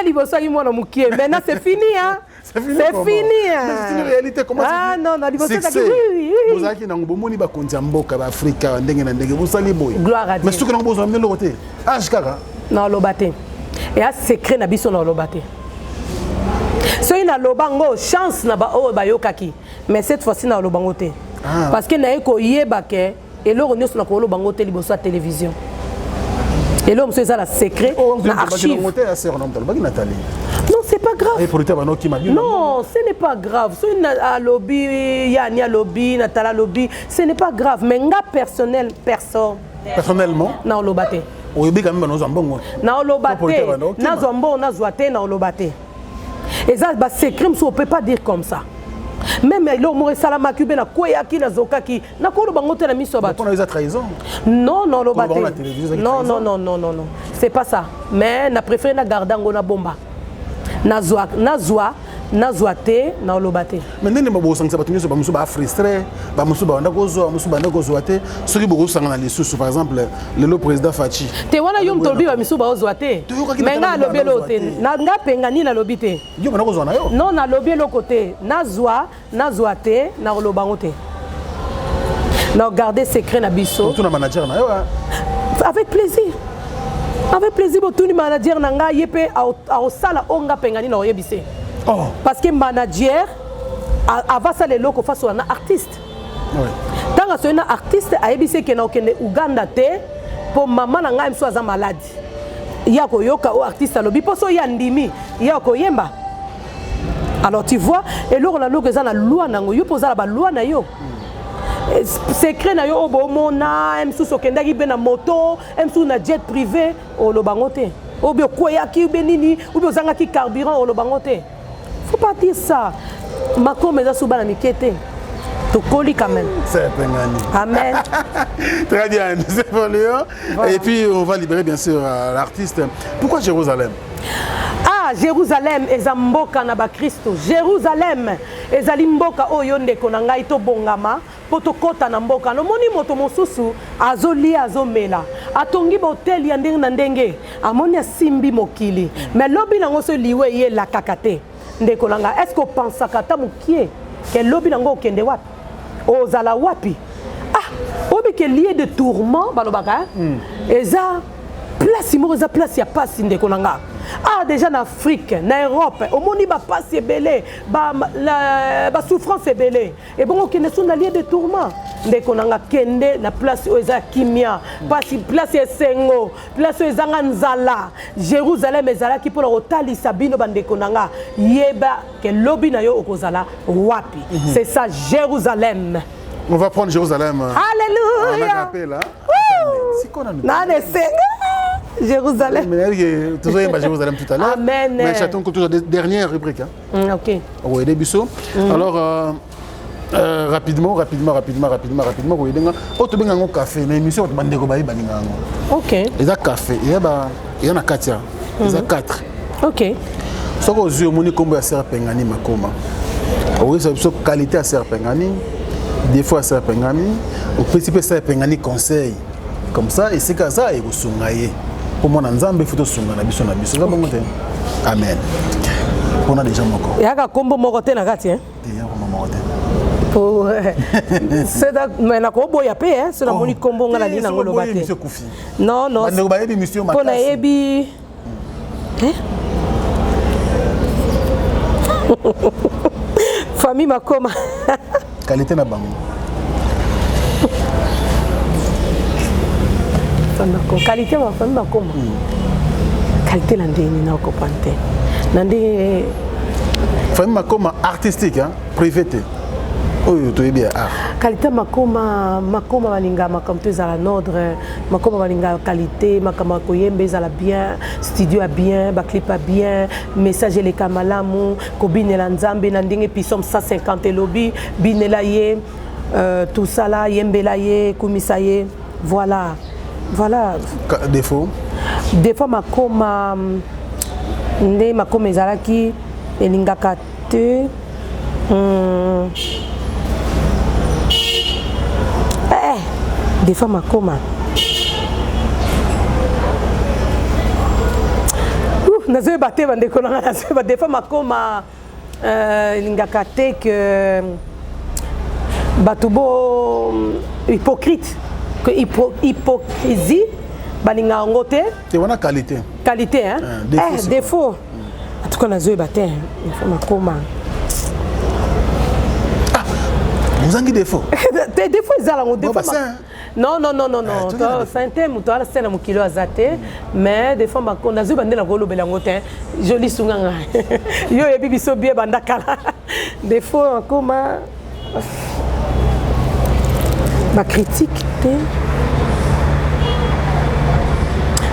liboso ki mwana mukie maintenant c'est fini hein. C'est fini. C'est une réalité comment ah non liboso ka oui. Vous avez na ngomoni ba konza mboka ba Afrika ndenge na ndenge vous sali boy. Gloire à Dieu. Mais ce que nous besoin de l'autre. Ah jikaka. Non lo baté. Et a secret na biso na lo baté. So ina lobango chance na ba o ba yokaki. Mais cette fois-ci na lobango te. Parce que na eko yeba ke et lo nyos na ko lobango te liboso à télévision. Et l'homme c'est ça la secret na archive. Non, c'est pas grave. Non, ce n'est pas grave. Si na lobby, yani a lobby, Natala lobby, ce n'est pas grave. Mais nga personnellement, na lobate. Oyebi quand même na mbongo. Na lobate. Na zombo na zoate na lobate. Et ça ba secret on peut pas dire comme ça. Même l'homme aurait salama kubé na koyaki na zokaki na ko lobango te na miso ba. On a eu trahison. Non, lobate. Non. C'est pas ça. Mais na préféré na gardango na bomba. Na zoate na lobate. Mais nene mabo sangsa batunyo so ba musu ba frustré, ba musu ba ndakozo, musu ba ndakozoate. Soki boko sanga na lesusu par exemple le président Fachi. Te wana yom tolbi ba musu ba ozoate. Mais nga lobelo te. Na nga Pengani na lobite. Yo ba nakozwa na yo. Non na lobelo côté. Na zoate na lobango te. Na garder secret na biso. Tout na manager na yo. Avec plaisir. Avec plaisir, tout le manager nanga yepé au sala onga Pengani na oyebise. Parce que manager avant ça les locaux face à un artiste. Oui. Tant que un artiste a yebise que na okende Uganda te pour maman nanga mso aza malade. Ya ko yoka o artiste lobi poso ya ndimi ya ko yemba. Alors tu vois et là on a loko za na loi nango yo poza la ba loi na yo. Secret na yo obomona msu sokendaki be na moto msu na jet privé o lobangote obio koyaki benini obio zangaki carburant o lobangote faut pas dire ça makoma eza suba na mikete to koli quand même c'est Pengani amen. Très bien nous évoluons et puis on va libérer bien sûr l'artiste. Pourquoi Jérusalem? Jérusalem eza mboka na ba Kristo. Jérusalem ezali mboka oyo ndeko na ngai to bongama poto kota na mboka. No moni moto mosusu azolia azomela. Atongi hotel ya ndenge na ndenge. Amoni asimbi mokili. Mais lobi nango so liwe ye la kakate. Ndeko na ngai est-ce que pensa kata mukie ke lobi nango okende wapi? Ozala wapi? Ah, obi ke lieu de tourment balobaka. Eza place moko eza place ya pasi ndeko na ngai. Ah, déjà en Afrique, en Europe, au monde, il va passer belé, la souffrance est belé. Et bon, on est sur la lieu de tourment. Dès qu'on a kende, la place où il y a Kimia, place est Sengo, place où il y a Nzala, Jérusalem est Zala qui pour le rotali Sabino Bandekonanga, Yeba, que lobby na yo okozala, Wapi. C'est ça, Jérusalem. On va prendre Jérusalem. Alléluia. On a rappel, hein? C'est quoi Jérusalem. Toujours Jérusalem tout à l'heure. Amen. Mais j'attends toujours la dernière rubrique. Hein? Ok. Oui, des bisous. Alors, rapidement. Oui, on a un café. Une émission, on a un ok. Il y a un café. Il y a un Katia. Il y a 4. Ok. Ce que je veux dire, c'est que Serpengani Makoma. Oui, c'est une qualité à Serpengani. Des fois, Serpengani. Au principe, Serpengani conseil. Comme ça, et c'est comme ça, il faut se pour moi, il faut se amen. On a déjà mon corps. Il y a un combo moroté na gati, hein? Il y a un moroté. Pour c'est da mais na ko boya pe hein, c'est la moni combo ngala ni na ngolo baté. Non non. On va yebi monsieur Matassa. Pour na yebi hein? Famille Makoma. Qualité na bango. Qualité ma famille Makoma. Qualité la ndeni na okopante. Nandi famille Makoma artistique hein, privée. Oh, tu es bien art. Qualité Makoma balinga makamto ezala nordre, Makoma balinga qualité, makama koyembe ezala bien, studio a bien, ba clip a bien, message les kamalamu, ko binela nzambe na ndenge pisom 150 lobby, binela ye tout ça là, yembela ye, kumisa ye, voilà. Voilà. Défaut. Défaut Makoma nde Makoma ezalaki elingaka te. Des femmes à coma. Nazo baté bande kolanga nazo des femmes à coma lingakate que batubo hypocrite que hypocrisie balinga ngote c'est une qualité. Qualité hein. Défaut. En tout cas nazo baté des femmes à coma. Vous avez des défauts. Des défauts ils ont des défauts. Non. C'est un thème où tu as un kilo azate, mais des fois on a vu bande la golo belangote, joli sunganga. Yo et bibi so bien banda kala. Des fois comment ma critique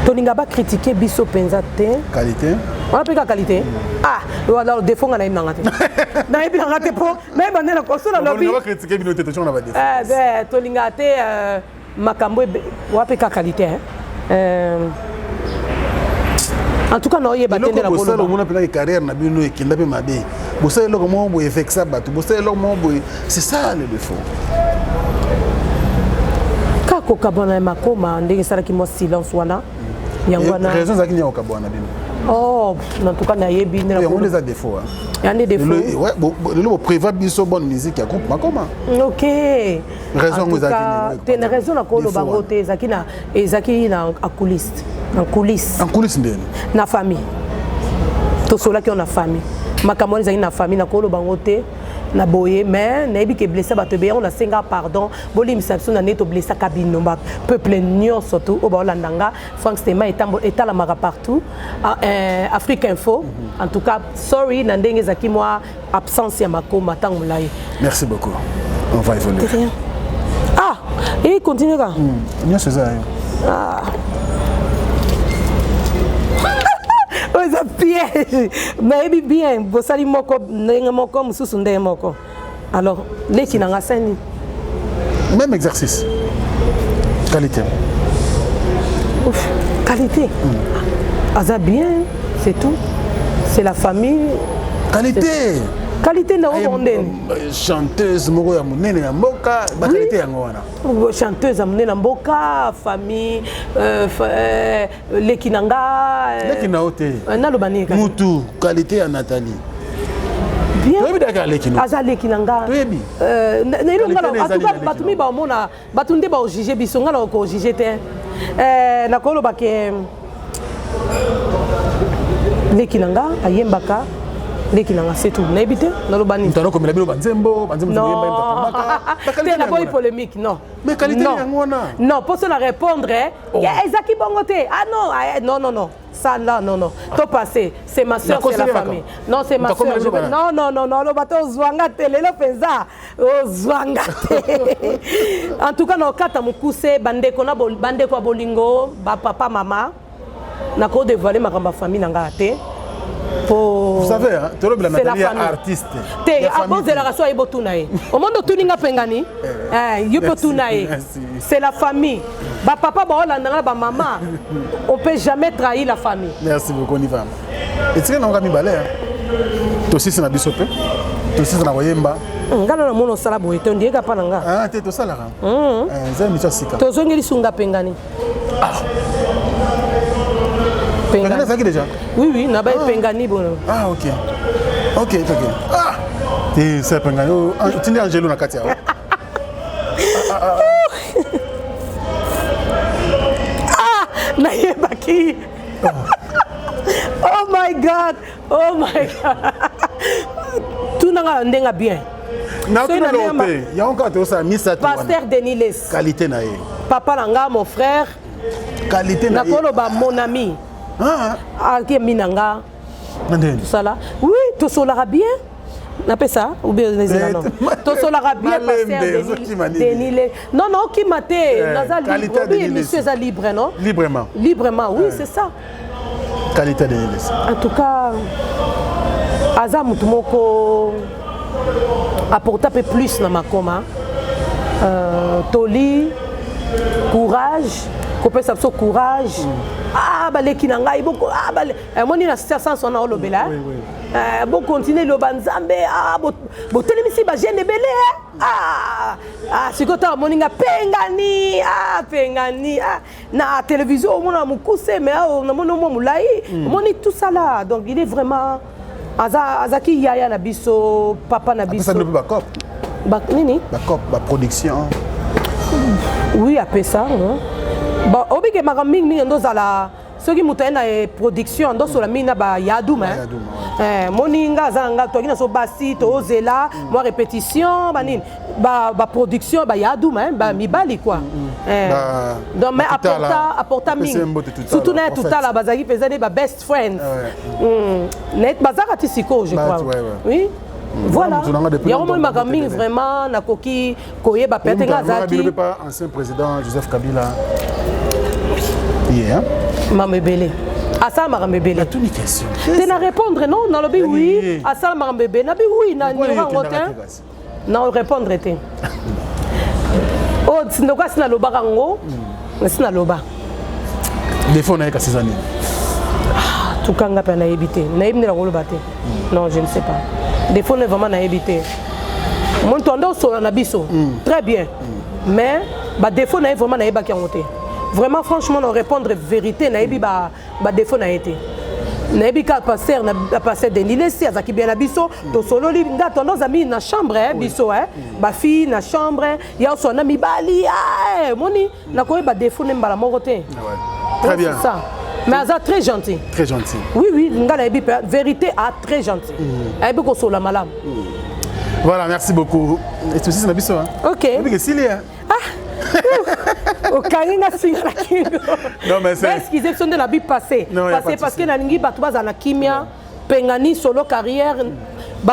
Toninga ba critiquer biso penzate. Qualité. On a pas qualité. Ah, alors défaut on a une ngate. Na ebi ngate po, mais bande la koso la lobby. On va critiquer bino te on va défaut. Toninga te makambo wapeka qualité hein. En tout cas non, il y a batende la bolo. Bossa mona pena carrière na bino ekinda pe mabe. Bossa eloko mo bo effecta batu. Bossa eloko mo bo c'est ça le défaut. Kako kabona Makoma ndenge sala ki mo silence wana. Yangwana. Raison za kinya okabona bino. Oh, en tout cas na yebi na. Il y a des défauts. Il y a des défauts. Ouais, le prévoir biso bonne musique ya groupe Makoma. OK. Raison vous avez. Tu as raison na kolo bangote ezaki na coulisses. En coulisses ndeni. Na famille. To sola ki on a famille. Makambo ezaki na famille na kolo bangote. Na boye mais nayebi ke blessé bato be on a senga pardon bolimisa biso na neto blessé kabino ba peuple nyon surtout au balandanga Frank Stema est la mara partout Afrique Info en tout cas sorry na ndenge zaki moi absence ya Makoma tango lai. Merci beaucoup. On va évoluer. Ah et continue là. Nyon c'est ça. Ah. C'est un piège. Mais bien, vous savez, alors, les qui n'ont pas même exercice. Qualité. Ouf, qualité. Ah, ça bien, c'est tout. C'est la famille. Qualité. Qualité na ondene. Chanteuse moko ya munene ya mboka, ba qualité yango wana. Chanteuse ya munene ya mboka, famille lekinanga. Lekina ote. Na lobani ka. Mutu, qualité ya Nathalie. Bien. Toyebi daka lekina. Aza lekinanga. Toyebi. Na ilo ngalo atuka batumi ba mona, batunde ba juger biso ngalo ko juger te. Na kolo ba ke lekinanga ayembaka. Lekinanga c'est tout. Na ebité na lobani. Ntano comme la bilo banzembo yemba T'es la boy polémique non. Mais qualité yango wana. Non, pour cela répondre ezaki bongote. Ah non. Ça là non. To passé, c'est ma soeur, c'est la famille. Non, c'est ma soeur. Non, le bateau zwanga tele le pesa. Zwanga. En tout cas, no kata mukuse bandeko na bandeko bolingo, ba papa mama. Na ko dévoiler ma famille nanga te. Vous savez, hein, tu es Nathalie artiste. Tu es à cause de la race, au monde où tu n'as pas pengani, c'est la famille. Ba papa, ba maman, on peut jamais trahir la famille. Merci beaucoup, Niva. Et tu sais, on a mis balai. Tu aussi, c'est un bisopé. Tu aussi, c'est un wayemba. Ngalo na mono sala boy, tu ndiga pa nanga. Ah, tu es tout ça là. C'est un monsieur Sika. Tu es ngeli sunga pengani. Pengani ça qui déjà? Oui, n'a pas pengani bon. Ah ok. Ah, c'est pengani. Tu n'es Angelo na katia. Na yebaki. Oh my God. Tout n'a ndenga bien. Na tu na lope. Ya encore to ça misa tu. Pasteur Deniles. Qualité na ye. Papa nanga mon frère. Qualité na ye. Nakolo ba mon ami. Qui minanga tout ça là oui tout solara bien n'appelle ça ou bien les non tout solara bien passer non qui maté naza libre oui monsieur ça libre non librement oui c'est ça qualité de l'élève en tout cas aza mutu moko apporter un peu plus na makoma toli courage couper ça courage baleki na ngai boko moni na situation son na olobela bo continuer lo banzambe bo telemisi ba jeune belé sikota moni nga pengani na télévision mona mukuse mais na moni mo mulai moni tout ça là donc il est vraiment azaki yaya na biso papa na biso ça ne peut pas cop nini ba production oui après ça bon obike makaming ndozala soki mutu aye na production ndosola mingi na bayaduma moninga azanga toaki na so basi tozela mwa répétition banini baproduction bayaduma bamibali quoi donc mais apporta mingi surtout na ye tutala bazalaki mpenza nde babest friends bazaka ti sikoyo je crois oui voilà yango moni makambo mingi vraiment nakoki koyeba pete nga azalaki ancien président Joseph Kabila Mamebele. Asa Mamebele. Tout une question. Tu n'as répondre non, dans le bi oui. Asa Mamebele. Na bi oui, na ni rangotin. Non répondre était. Oh, sinoka sina loba rango. Sina loba. Des fois on a 6 années. Tout kanga pa na ebité. Na ebni rango loba te. Non, je ne sais pas. Des fois on est vraiment na ebité. Mon tondo so na biso. Très bien. Mais ba défaut na vraiment na ebaki ngote. Vraiment, franchement, on répondre vérité, naebi ba défaut na été. Naebi ka passer na passer de Niles si azaki bien abiso to solo li nga tendance ami na chambre biso ba fille na chambre ya so na mibali moni na ko ba défaut ne mbala moko te. Très bien. C'est ça. Mais aza très gentil. Très gentil. Oui, nga naebi vérité très gentil. Naebi ko solo malam. Voilà, merci beaucoup. Et tout ça na biso OK. Naebi ke sili au Karinga Singla Kingo. Non, mais c'est. Excusez moi de la vie passée. Parce que Nalingi Batouba Zana Kimia, Pengani, solo carrière,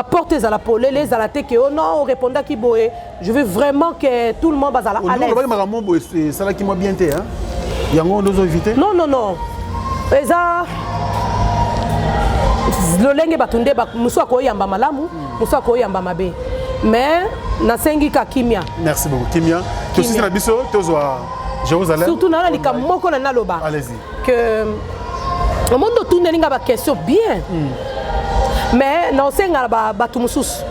porte à la polée, les à la tête, oh non, on répondait qui boé. Je veux vraiment que tout le monde va à la l'aise. C'est ça qui m'a bien été. Il y a un autre invité. Non. Eza. Le lenge batunde muso ko yamba malamu, muso ko yamba mabe. Mais nasengi ka kimia. Merci beaucoup kimia. Tu aussi na biso tozwa Jérusalem. Surtout na lika moko na loba. Allez-y. Que au monde tourne linga ba question bien. Mais non senga batu mususu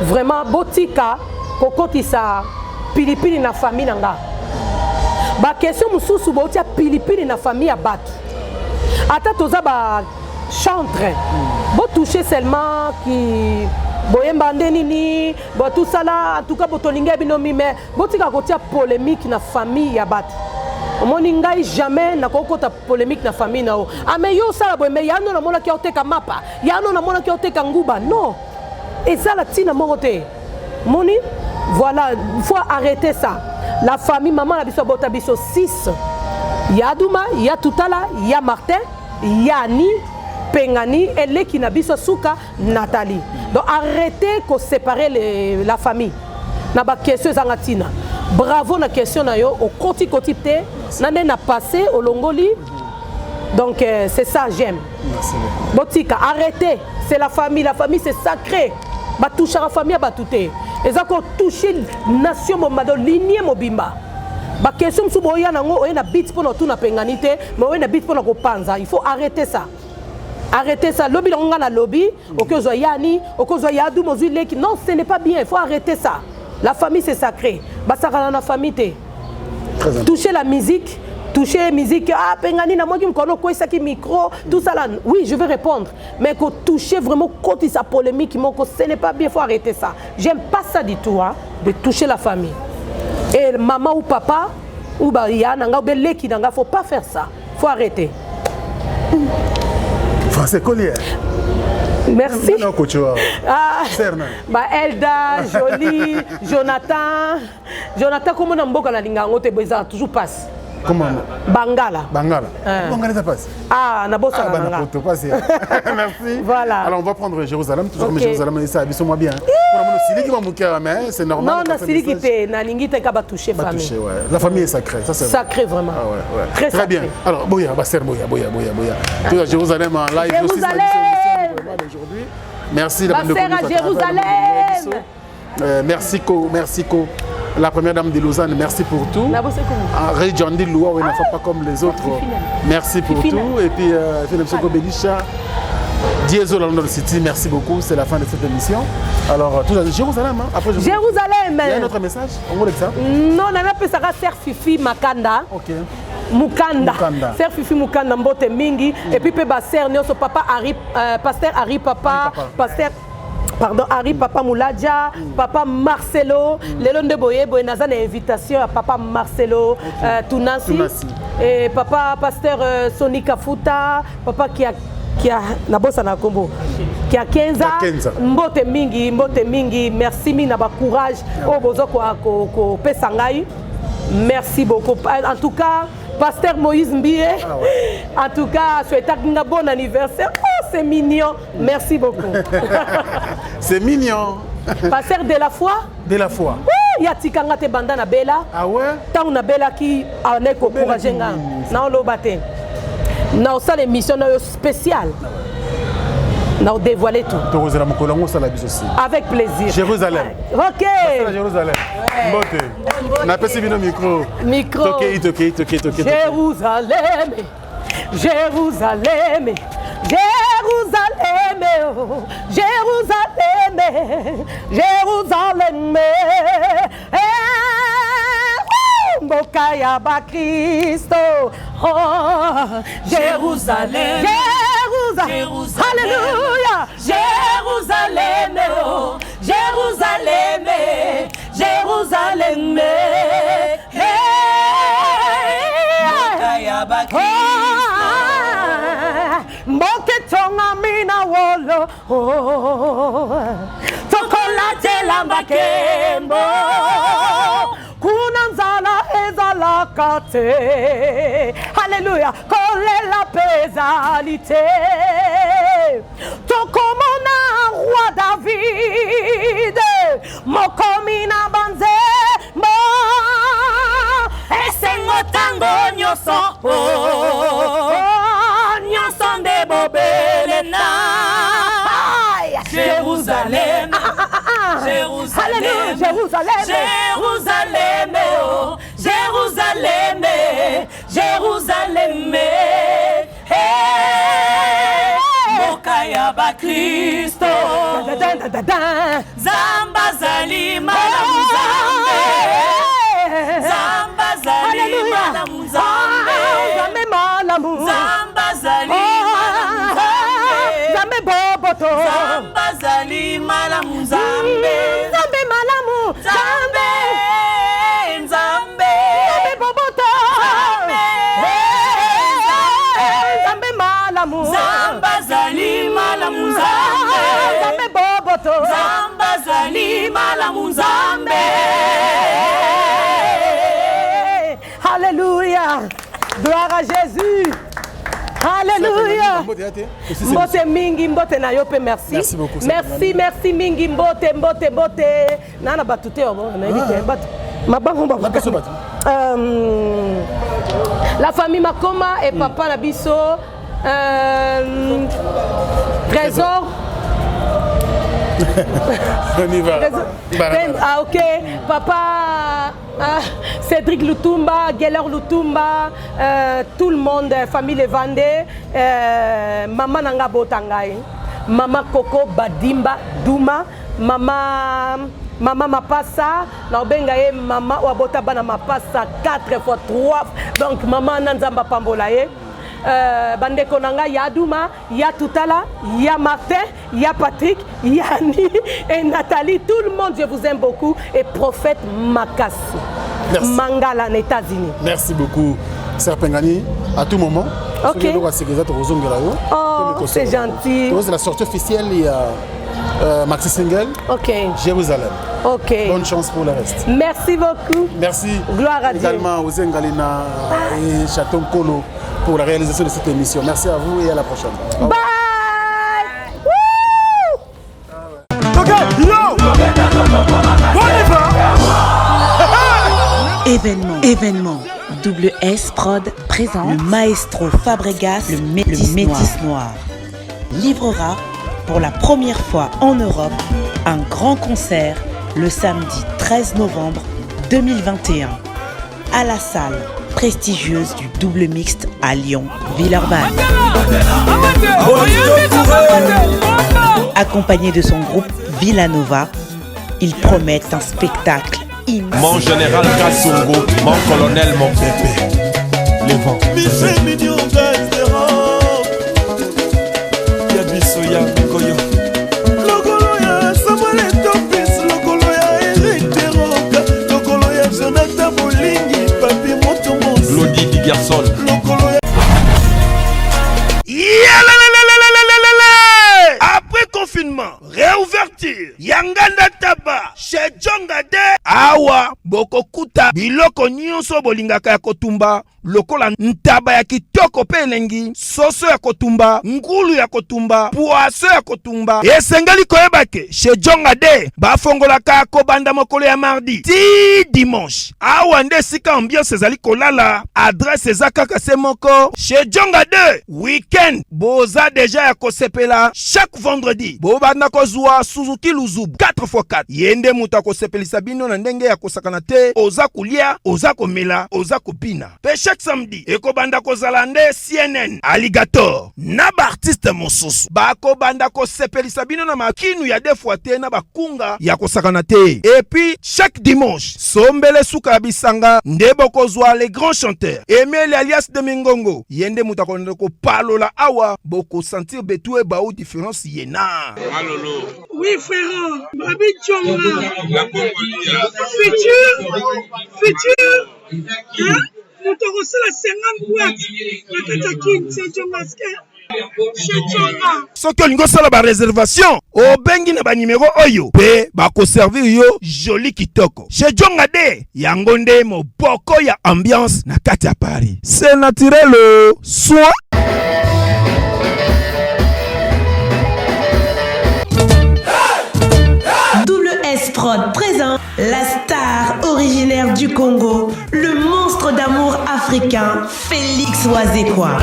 vraiment botika kokotisa pilipili na famille nanga. Ba question mususu botia pilipili na famille ya batu. Ata toza ba chantre. Bo toucher seulement qui boyemba ndenini, bo tout ça là en tout cas botolinga binomi mais botika kotia polémique na famille ya batu. Omoni ngai jamais na kokota polémique na famille nao. Ame yo sala boye mais yano na mona ki oteka mapa. Yano na mona ki oteka nguba. Non. Et ça la tina mongote. Moni voilà, il faut arrêter ça. La famille maman la biso bota biso 6. Ya Douma, ya Toutala, ya Martin, ya Ni, Pengani et les qui nabiso Souka, Nathalie. Donc arrêtez de séparer la famille. Na ba question zangatina. Bravo na question na yo au koti te nane na passé au Longoli. Donc c'est ça j'aime. Merci. Botika arrêtez, c'est la famille c'est sacré. Ba toucher la famille ba touté. Ils ont touché nation bomado lignée mobimba. Ba question sou boya nango oyena bit pour tout na penganité, mais oyena bit pour na kopanza. Il faut arrêter ça. Arrêtez ça. Lobby longa na lobby, okozo yani, okozo yadu mozule qui non, ce n'est pas bien, il faut arrêter ça. La famille c'est sacré. Basakala na famille té. Toucher la musique, toucher musique, ah pengani na moi qui me connais quoi ça qui micro, tout ça là. Oui, je vais répondre, mais que toucher vraiment côté sa polémique, ce n'est pas bien, il faut arrêter ça. J'aime pas ça du tout hein, de toucher la famille. Et maman ou papa ou bah ya nanga ou beleki nanga, faut pas faire ça. Faut arrêter. Français Collier. Merci. Non, ah, bah Elda, Jolie, Jonathan. Jonathan, comment on a mboka na lingango te beza toujours passe. Comment? Bangala. Bangala. Bangala ça passe. Ah, na bossa na Merci. Voilà. Alors on va prendre Jérusalem, toujours okay. Jérusalem et ça habille-moi bien. C'est normal. Non, na siliki te na lingite ka ba toucher famille. Toucher, ouais. La famille est sacrée, ça c'est sacré vraiment. Ah ouais, ouais. Très sacré. bien. Alors Boya, Basser Boya. Tout à Jérusalem en live Jérusalem. Aujourd'hui. Merci la à Jérusalem. Merci Co. La première dame de Lausanne, merci pour tout. Ray Jondi Loua, on ne fait pas comme les autres. Merci pour tout. Et puis, Philippe Belisha, Diesel London City, merci beaucoup. C'est la fin de cette émission. Alors, tout à Jérusalem. Hein? Après, Jérusalem. Il y a un autre message. On voulait que ça. Non, on a appelé ça Ser Fifi Makanda. Ok. Mukanda. Ser Fifi Mukanda Mbote Mingi. Et puis, Ser Nioso Papa Harry, Pasteur Harry Papa, Pasteur. Pardon, Harry, Papa Mouladja, Papa Marcelo, Lelon de Boye, Boyenazan a invitation à Papa Marcelo, Tunasi, et Papa Pasteur Sonika Futa, Papa qui a na bossa na Kombo, qui a 15 ans, Mbote Mingi, merci mina ba courage, au bozoko ko pesangai, merci beaucoup. En tout cas, Pasteur Moïse Mbie, en tout cas, souhaite un bon anniversaire. Oh, c'est mignon. Merci beaucoup. C'est mignon. Pasteur de la foi. De la foi. Il y a Tikanga te banda na bela. Ah ouais? Tant na bela qui a un écho pour Agenga. Non, le bâté. Non, ça l'émission spéciale. Non, dévoiler tout. Avec plaisir. Jérusalem. Ok. Jérusalem. On appelle ce micro. Micro. Jérusalem. Jérusalem. Jérusalem. Jérusalem. Jérusalem. Mbokaya ba Kristo. Jérusalem. Jérusalem. Alléluia. Jérusalem. Jérusalem. Jérusalem. Mbokaya ba Kristo. Mboketonga mina wolo. Tokolate lamba kembo. Kunanzala ezala kate. Alléluia. Kolela pesalité. Tokomona roi David. Mokomina banze. Mo. Esengo tango nyoso. Nyoso de bobelena. Jérusalem. Jérusalem, Jérusalem, Jérusalem, oh, Jérusalem, Jérusalem, Mokaya ba Kristo Zamba zali malamu Zambe Zamba zali malamu Zambe Zambe malamu Zamba zali malamu Zambe boboto Zamba zali malamu Zambe Zambe malamu Zambe Zambe Zambe boboto Zambe malamu Zamba zali malamu Zambe Zambe boboto Zamba zali malamu Zambe. Alléluia. Gloire à Jésus. Alléluia. Mbote mingi mbote na yope merci. Merci beaucoup. Merci mingi mbote. Nana batute obo na ebite bat. Mabango ba. La famille Makoma et papa na biso Trésor. On y va. Ah ok, papa Cédric Lutumba, Geller Lutumba, tout le monde, famille Levandé, maman Nanga Botangai, maman Coco Badimba Douma, maman Mapassa, Naobengaye, maman Wabota Bana Mapassa 4 fois 3, donc maman Nanzamba Pambolaye. Bande Konanga, ya Douma, ya Toutala, ya Martin, ya Patrick, Yanni et Nathalie. Tout le monde, je vous aime beaucoup. Et prophète Makassi. Merci. Mangala, en États-Unis. Merci beaucoup, Sœur Pengani. À tout moment. Ok. Oh, c'est gentil. C'est la sortie officielle, il y a Maxi Single. Ok. Jérusalem. Ok. Bonne chance pour le reste. Merci beaucoup. Merci. Gloire à Dieu. Également aux Engalina et Chaton Kolo pour la réalisation de cette émission. Merci à vous et à la prochaine. Bye. Événement. Double S Prod présente le maestro Fabregas, le Métis Noir. Livrera pour la première fois en Europe un grand concert le samedi 13 novembre 2021 à la salle prestigieuse du double mixte à Lyon, Villeurbanne. Accompagné de son groupe Villanova, ils promettent un spectacle immense. Mon général Kassongo, mon colonel, mon bébé. Les vents. Lodi di garçon. Après confinement, réouverture, Yanganda Taba, chez Djongade, Awa, Bokokuta, Biloko Nyonso Bolingaka ya Kotumba, lokola ntaba ya kitoko pe elengi, soso ya kotumba, ngulu ya kotumba, poaso ya kotumba. Esengeli koyebake, chez Djongade, bafongolaka kobanda mokolo ya mardi, ti dimanche. Awa nde sika ambiance ezali kolala, adresse ezakaka se moko, chez Djongade, weekend, boza deja ya kosepela, chaque vendredi, bobanda kozwa Suzuki Luzub 4x4. Yende muta kosepelisa bino na ndenge ya kosakana te, oza kulia, oza komela, oza kopina. Pe chaque samedi, ekobanda kozala nde CNN, Alligator, na ba artiste mosusu. Bako banda kosepelisa bino na makinu ya defwa te na bakunga ya kosakana te. Et puis, chaque dimanche, sombele suka bisanga, ndebo kozwa les grands chanteurs. Emile alias de Mingongo, yende muta ko palola awa, boko sentir betue baou différence yena. Alolo. Oui, frère. Babi Tchonga. Futur. Hein? Nous te reçons la 50 boîtes. La Katakin, c'est Tchongaske. Soki olingo sala ba réservation, obengi na ba numéro oyo pe ba ko servir yo joli kitoko. Chez Djongade, yango nde moboko ya ambiance na kati ya Paris. C'est naturel, soit Double S Prod présente la star originaire du Congo, le monstre d'amour africain, Félix Wazekwa.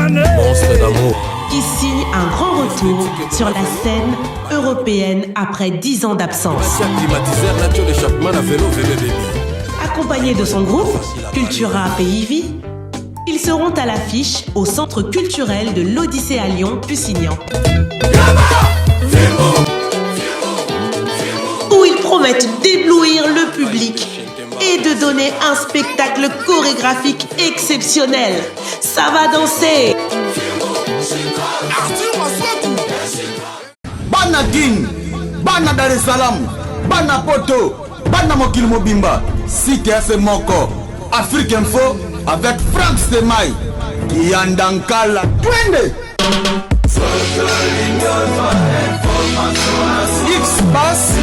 Monstre d'amour. Qui signe un grand retour sur la scène européenne après 10 ans d'absence. Accompagné de son groupe, Cultura Pays Vie, il se seront à l'affiche au Centre culturel de l'Odyssée à Lyon, Lusignan. Où ils promettent d'éblouir le public et de donner un spectacle chorégraphique exceptionnel. Ça va danser. Bana King, Bana Dar es Salaam, Bana Poto, Bana Mokil Mobimba, CTF Moko, Afrique Info avec Franck Stemai, Yandankala, Twende. X-Bass,